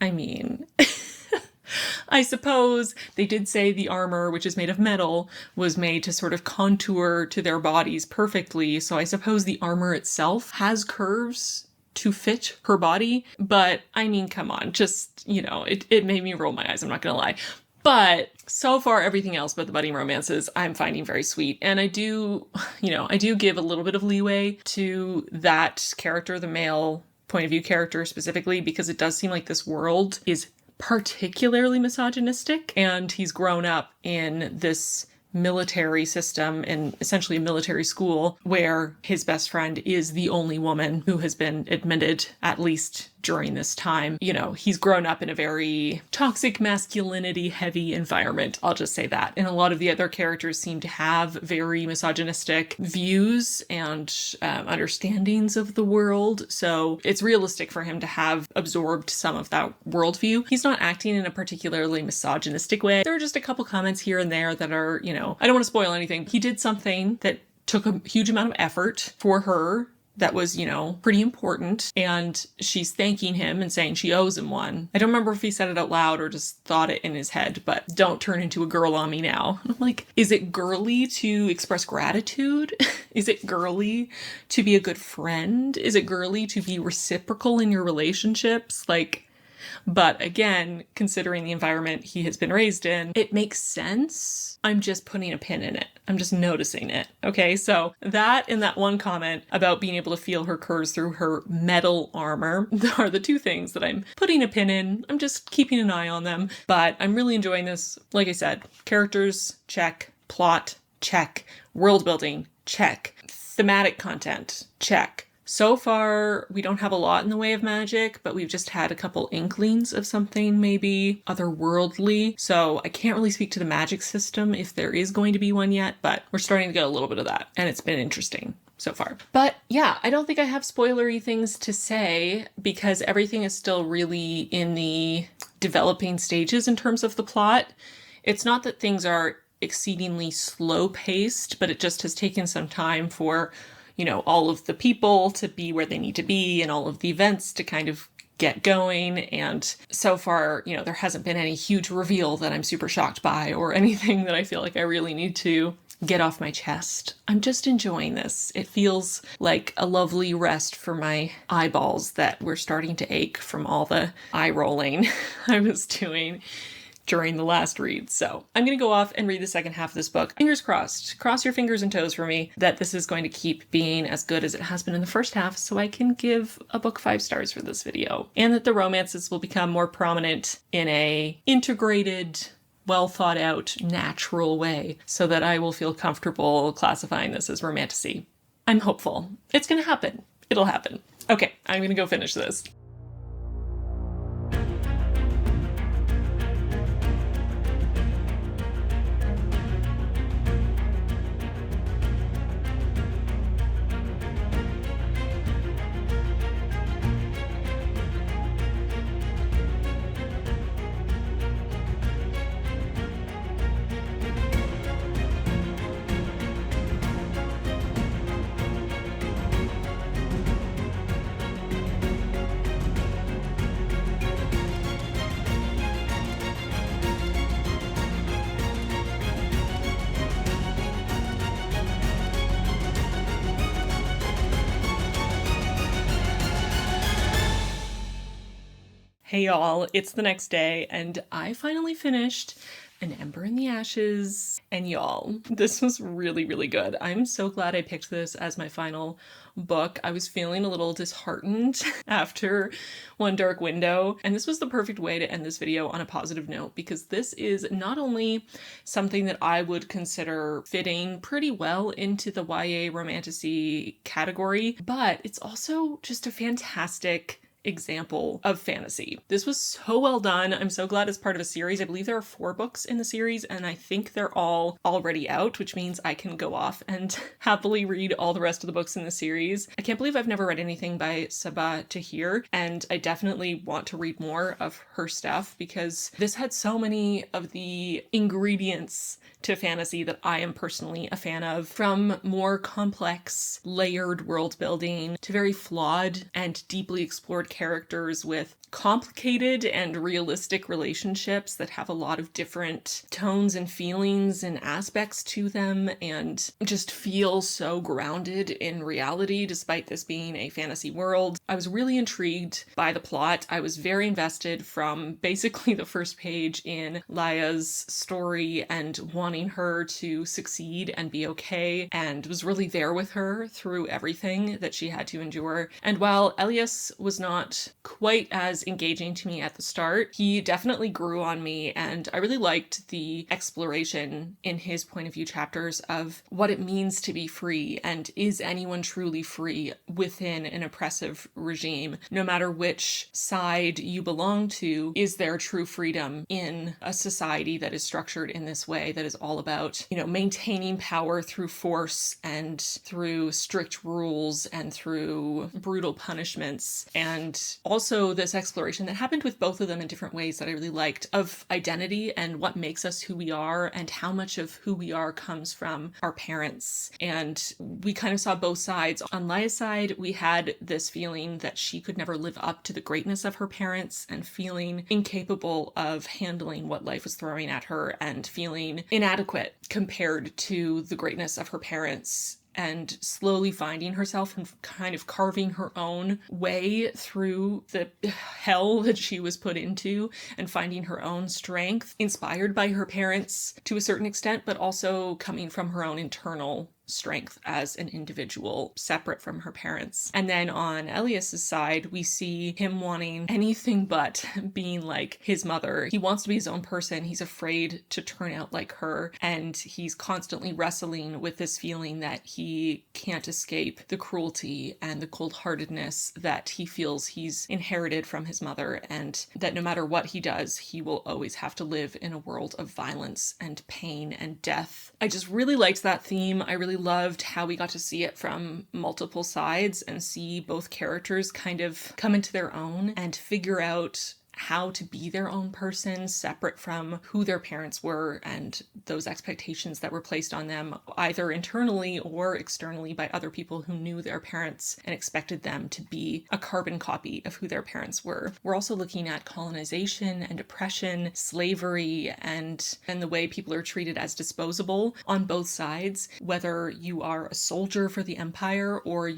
I mean... I suppose they did say the armor, which is made of metal, was made to sort of contour to their bodies perfectly. So I suppose the armor itself has curves to fit her body. But I mean, come on, just, it made me roll my eyes. I'm not going to lie. But so far, everything else but the budding romances, I'm finding very sweet. And I do give a little bit of leeway to that character, the male point of view character specifically, because it does seem like this world is particularly misogynistic, and he's grown up in this military system in essentially a military school where his best friend is the only woman who has been admitted, at least during this time. He's grown up in a very toxic masculinity heavy environment. I'll just say that. And a lot of the other characters seem to have very misogynistic views and understandings of the world. So it's realistic for him to have absorbed some of that worldview. He's not acting in a particularly misogynistic way. There are just a couple comments here and there that are, I don't want to spoil anything. He did something that took a huge amount of effort for her that was, pretty important. And she's thanking him and saying she owes him one. I don't remember if he said it out loud or just thought it in his head, but don't turn into a girl on me now. And I'm like, is it girly to express gratitude? Is it girly to be a good friend? Is it girly to be reciprocal in your relationships? But again, considering the environment he has been raised in, it makes sense. I'm just putting a pin in it. I'm just noticing it. Okay, so that and that one comment about being able to feel her curves through her metal armor are the two things that I'm putting a pin in. I'm just keeping an eye on them. But I'm really enjoying this. Like I said, characters, check. Plot, check. World building, check. Thematic content, check. So far, we don't have a lot in the way of magic, but we've just had a couple inklings of something maybe otherworldly. So I can't really speak to the magic system if there is going to be one yet, but we're starting to get a little bit of that. And it's been interesting so far. But yeah, I don't think I have spoilery things to say because everything is still really in the developing stages in terms of the plot. It's not that things are exceedingly slow paced, but it just has taken some time for all of the people to be where they need to be and all of the events to kind of get going. And so far, there hasn't been any huge reveal that I'm super shocked by or anything that I feel like I really need to get off my chest. I'm just enjoying this. It feels like a lovely rest for my eyeballs that were starting to ache from all the eye rolling I was doing during the last read. So I'm going to go off and read the second half of this book. Fingers crossed. Cross your fingers and toes for me that this is going to keep being as good as it has been in the first half so I can give a book 5 stars for this video. And that the romances will become more prominent in a integrated, well thought out, natural way so that I will feel comfortable classifying this as romantasy. I'm hopeful. It's going to happen. It'll happen. Okay, I'm going to go finish this. Hey y'all, it's the next day and I finally finished An Ember in the Ashes. And y'all, this was really, really good. I'm so glad I picked this as my final book. I was feeling a little disheartened after One Dark Window, and this was the perfect way to end this video on a positive note because this is not only something that I would consider fitting pretty well into the YA romantasy category, but it's also just a fantastic example of fantasy. This was so well done. I'm so glad it's part of a series. I believe there are 4 books in the series, and I think they're all already out, which means I can go off and happily read all the rest of the books in the series. I can't believe I've never read anything by Sabaa Tahir, and I definitely want to read more of her stuff because this had so many of the ingredients to fantasy that I am personally a fan of, from more complex, layered world building to very flawed and deeply explored characters with complicated and realistic relationships that have a lot of different tones and feelings and aspects to them and just feel so grounded in reality despite this being a fantasy world. I was really intrigued by the plot. I was very invested from basically the first page in Laya's story and wanting her to succeed and be okay, and was really there with her through everything that she had to endure. And while Elias was not quite as engaging to me at the start, he definitely grew on me, and I really liked the exploration in his point of view chapters of what it means to be free, and is anyone truly free within an oppressive regime? No matter which side you belong to, is there true freedom in a society that is structured in this way, that is all about, maintaining power through force and through strict rules and through brutal punishments? And also this exploration that happened with both of them in different ways that I really liked, of identity and what makes us who we are, and how much of who we are comes from our parents. And we kind of saw both sides. On Laya's side, we had this feeling that she could never live up to the greatness of her parents, and feeling incapable of handling what life was throwing at her, and feeling inadequate compared to the greatness of her parents, and slowly finding herself and kind of carving her own way through the hell that she was put into, and finding her own strength, inspired by her parents to a certain extent, but also coming from her own internal strength as an individual separate from her parents. And then on Elias's side, we see him wanting anything but being like his mother. He wants to be his own person. He's afraid to turn out like her, and he's constantly wrestling with this feeling that he can't escape the cruelty and the cold-heartedness that he feels he's inherited from his mother, and that no matter what he does, he will always have to live in a world of violence and pain and death. I just really liked that theme. I really loved how we got to see it from multiple sides and see both characters kind of come into their own and figure out how to be their own person separate from who their parents were and those expectations that were placed on them either internally or externally by other people who knew their parents and expected them to be a carbon copy of who their parents were. We're also looking at colonization and oppression, slavery, and the way people are treated as disposable on both sides, whether you are a soldier for the empire or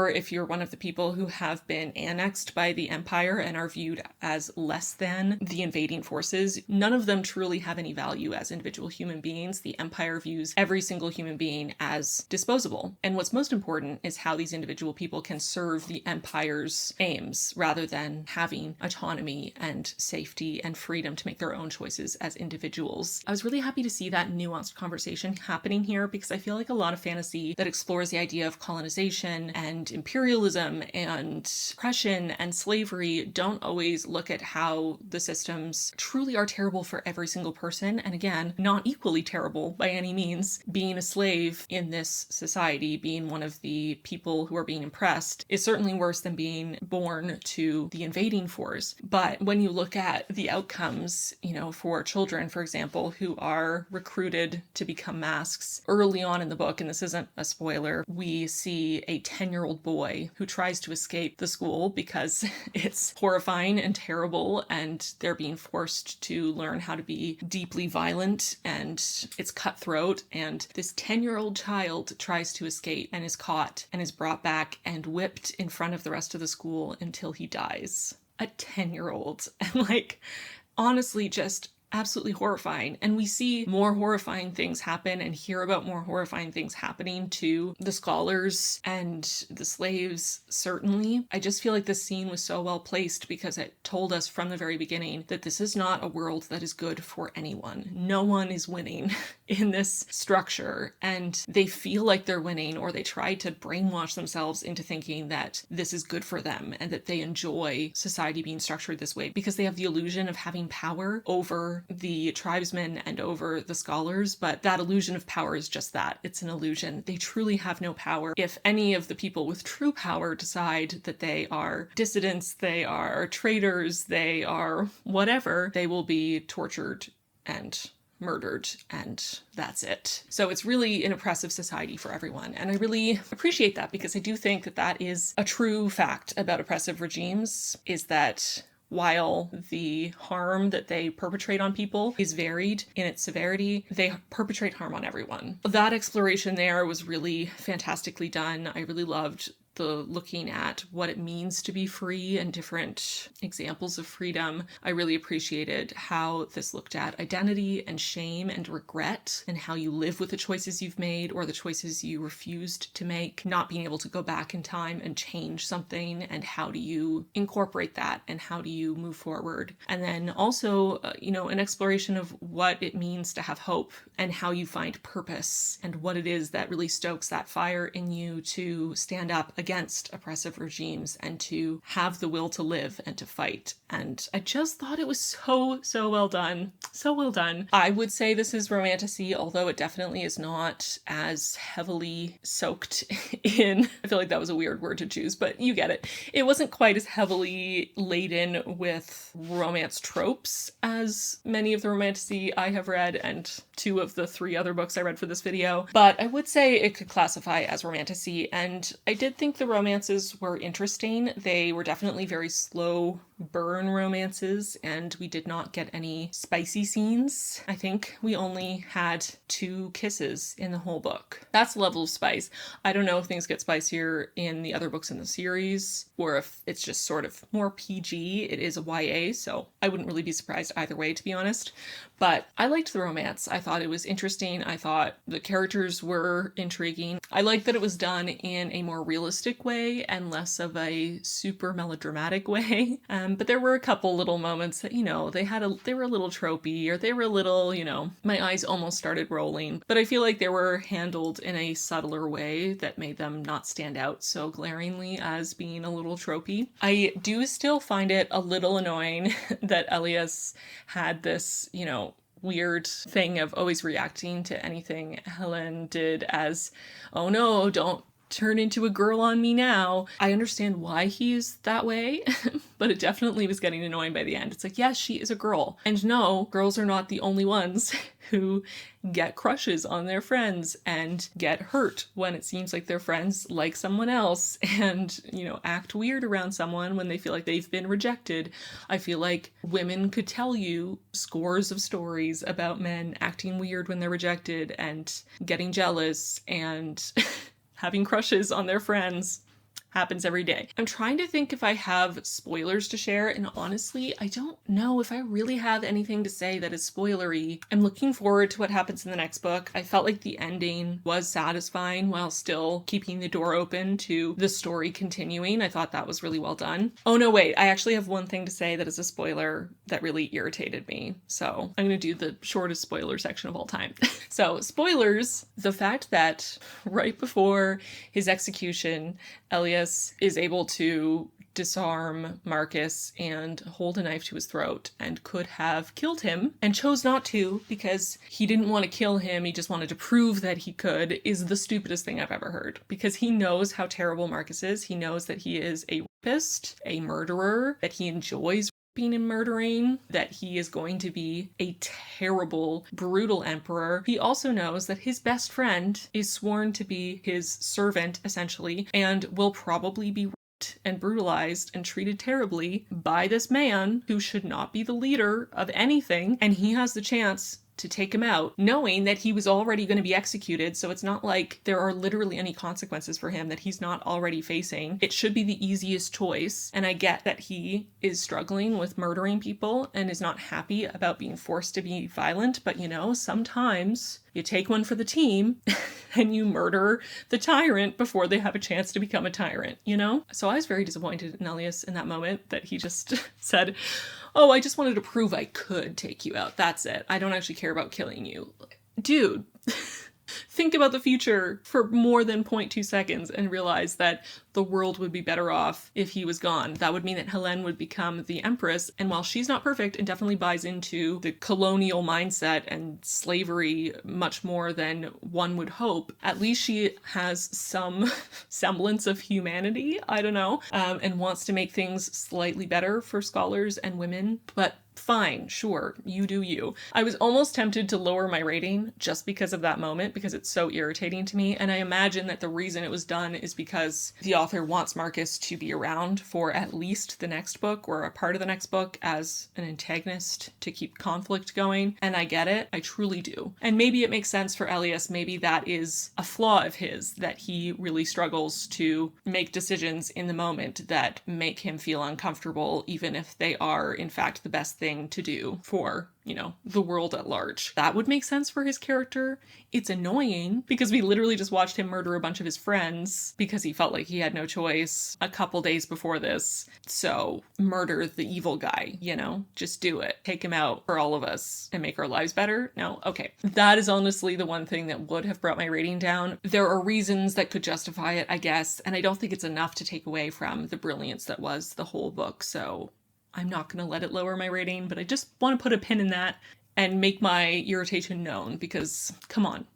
if you're one of the people who have been annexed by the empire and are viewed as less than the invading forces. None of them truly have any value as individual human beings. The empire views every single human being as disposable. And what's most important is how these individual people can serve the empire's aims rather than having autonomy and safety and freedom to make their own choices as individuals. I was really happy to see that nuanced conversation happening here, because I feel like a lot of fantasy that explores the idea of colonization and imperialism and oppression and slavery don't always look at how the systems truly are terrible for every single person. And again, not equally terrible by any means. Being a slave in this society, being one of the people who are being oppressed, is certainly worse than being born to the invading force. But when you look at the outcomes, for children, for example, who are recruited to become masks early on in the book, and this isn't a spoiler, we see a 10-year-old boy who tries to escape the school because it's horrifying and terrible, and they're being forced to learn how to be deeply violent, and it's cutthroat, and this 10-year-old child tries to escape and is caught and is brought back and whipped in front of the rest of the school until he dies. A 10-year-old. And honestly, just absolutely horrifying. And we see more horrifying things happen and hear about more horrifying things happening to the scholars and the slaves, certainly. I just feel like this scene was so well placed because it told us from the very beginning that this is not a world that is good for anyone. No one is winning in this structure, and they feel like they're winning, or they try to brainwash themselves into thinking that this is good for them and that they enjoy society being structured this way because they have the illusion of having power over the tribesmen and over the scholars. But that illusion of power is just that. It's an illusion. They truly have no power. If any of the people with true power decide that they are dissidents, they are traitors, they are whatever, they will be tortured and murdered, and that's it. So it's really an oppressive society for everyone. And I really appreciate that, because I do think that that is a true fact about oppressive regimes, is that while the harm that they perpetrate on people is varied in its severity, they perpetrate harm on everyone. That exploration there was really fantastically done. I really loved the looking at what it means to be free and different examples of freedom. I really appreciated how this looked at identity and shame and regret, and how you live with the choices you've made or the choices you refused to make, not being able to go back in time and change something, and how do you incorporate that and how do you move forward. And then also, an exploration of what it means to have hope and how you find purpose and what it is that really stokes that fire in you to stand up against oppressive regimes and to have the will to live and to fight. And I just thought it was so well done. So well done. I would say this is romantasy, although it definitely is not as heavily soaked in, I feel like that was a weird word to choose, but you get it. It wasn't quite as heavily laden with romance tropes as many of the romantasy I have read, and 2 of the 3 other books I read for this video. But I would say it could classify as romantasy, and I did think the romances were interesting. They were definitely very slow burn romances, and we did not get any spicy scenes. I think we only had 2 kisses in the whole book. That's the level of spice. I don't know if things get spicier in the other books in the series, or if it's just sort of more PG. It is a YA, so I wouldn't really be surprised either way, to be honest. But I liked the romance. I thought it was interesting. I thought the characters were intriguing. I liked that it was done in a more realistic way and less of a super melodramatic way. But there were a couple little moments that, they were a little tropey, or they were a little, my eyes almost started rolling. But I feel like they were handled in a subtler way that made them not stand out so glaringly as being a little tropey. I do still find it a little annoying that Elias had this, weird thing of always reacting to anything Helen did as, oh no, don't turn into a girl on me now. I understand why he's that way, but it definitely was getting annoying by the end. It's like, yes, she is a girl. And no, girls are not the only ones who get crushes on their friends and get hurt when it seems like their friends like someone else, and, act weird around someone when they feel like they've been rejected. I feel like women could tell you scores of stories about men acting weird when they're rejected and getting jealous and having crushes on their friends. Happens every day. I'm trying to think if I have spoilers to share, and honestly, I don't know if I really have anything to say that is spoilery. I'm looking forward to what happens in the next book. I felt like the ending was satisfying while still keeping the door open to the story continuing. I thought that was really well done. Oh no, wait, I actually have one thing to say that is a spoiler that really irritated me. So I'm gonna do the shortest spoiler section of all time. So spoilers, the fact that right before his execution, Elias is able to disarm Marcus and hold a knife to his throat and could have killed him and chose not to because he didn't want to kill him. He just wanted to prove that he could, is the stupidest thing I've ever heard, because he knows how terrible Marcus is. He knows that he is a rapist, a murderer, that he enjoys raping and murdering, that he is going to be a terrible, brutal emperor. He also knows that his best friend is sworn to be his servant, essentially, and will probably be raped and brutalized and treated terribly by this man who should not be the leader of anything, and he has the chance to take him out, knowing that he was already going to be executed, so it's not like there are literally any consequences for him that he's not already facing. It should be the easiest choice, and I get that he is struggling with murdering people and is not happy about being forced to be violent, but you know, sometimes you take one for the team and you murder the tyrant before they have a chance to become a tyrant, you know? So I was very disappointed in Elias in that moment that he just said, oh, I just wanted to prove I could take you out. That's it. I don't actually care about killing you. Dude, think about the future for more than 0.2 seconds and realize that the world would be better off if he was gone. That would mean that Helene would become the empress, and while she's not perfect and definitely buys into the colonial mindset and slavery much more than one would hope, at least she has some semblance of humanity, I don't know, and wants to make things slightly better for scholars and women. But fine, sure, you do you. I was almost tempted to lower my rating just because of that moment, because it's so irritating to me, and I imagine that the reason it was done is because the author wants Marcus to be around for at least the next book or a part of the next book as an antagonist to keep conflict going, and I get it, I truly do. And maybe it makes sense for Elias, maybe that is a flaw of his, that he really struggles to make decisions in the moment that make him feel uncomfortable, even if they are in fact the best thing to do for, you know, the world at large. That would make sense for his character. It's annoying because we literally just watched him murder a bunch of his friends because he felt like he had no choice a couple days before this. So murder the evil guy, you know, just do it. Take him out for all of us and make our lives better. No? Okay. That is honestly the one thing that would have brought my rating down. There are reasons that could justify it, I guess, and I don't think it's enough to take away from the brilliance that was the whole book. So I'm not going to let it lower my rating, but I just want to put a pin in that and make my irritation known because, come on,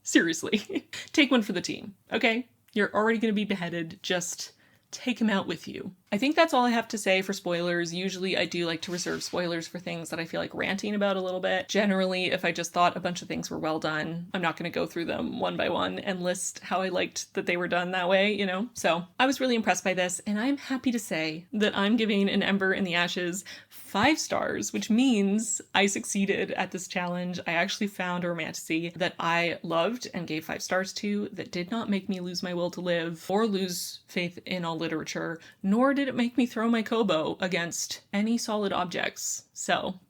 seriously, take one for the team, okay? You're already going to be beheaded, just take him out with you. I think that's all I have to say for spoilers. Usually I do like to reserve spoilers for things that I feel like ranting about a little bit. Generally, if I just thought a bunch of things were well done, I'm not going to go through them one by one and list how I liked that they were done that way, you know? So I was really impressed by this, and I'm happy to say that I'm giving An Ember in the Ashes 5 stars, which means I succeeded at this challenge. I actually found a romantasy that I loved and gave 5 stars to that did not make me lose my will to live or lose faith in all literature, nor did it make me throw my kobo against any solid objects. So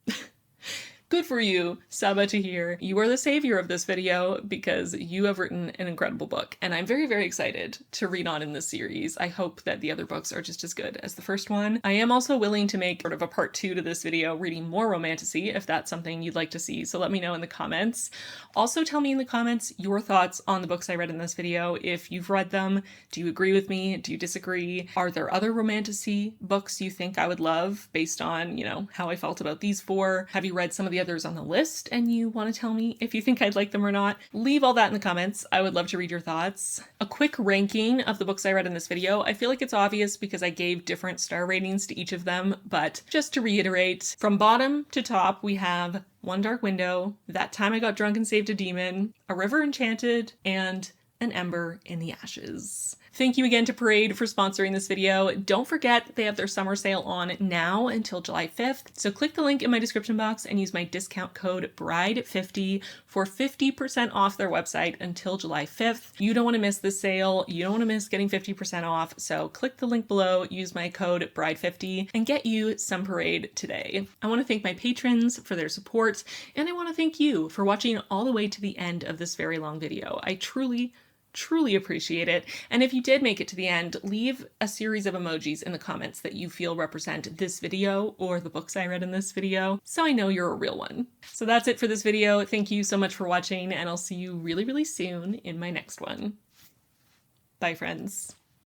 good for you, Saba Tahir. You are the savior of this video because you have written an incredible book, and I'm very, very excited to read on in this series. I hope that the other books are just as good as the first one. I am also willing to make sort of a part 2 to this video, reading more romantasy, if that's something you'd like to see, so let me know in the comments. Also tell me in the comments your thoughts on the books I read in this video. If you've read them, do you agree with me? Do you disagree? Are there other romantasy books you think I would love based on, you know, how I felt about these 4? Have you read some of the others on the list and you want to tell me if you think I'd like them or not? Leave all that in the comments. I would love to read your thoughts. A quick ranking of the books I read in this video. I feel like it's obvious because I gave different star ratings to each of them, but just to reiterate, from bottom to top, we have One Dark Window, That Time I Got Drunk and Saved a Demon, A River Enchanted, and An Ember in the Ashes. Thank you again to Parade for sponsoring this video. Don't forget they have their summer sale on now until July 5th. So click the link in my description box and use my discount code BRIDE50 for 50% off their website until July 5th. You don't want to miss this sale. You don't want to miss getting 50% off. So click the link below, use my code BRIDE50 and get you some Parade today. I want to thank my patrons for their support, and I want to thank you for watching all the way to the end of this very long video. I truly appreciate it. And if you did make it to the end, leave a series of emojis in the comments that you feel represent this video or the books I read in this video, so I know you're a real one. So that's it for this video. Thank you so much for watching, and I'll see you really, really soon in my next one. Bye, friends.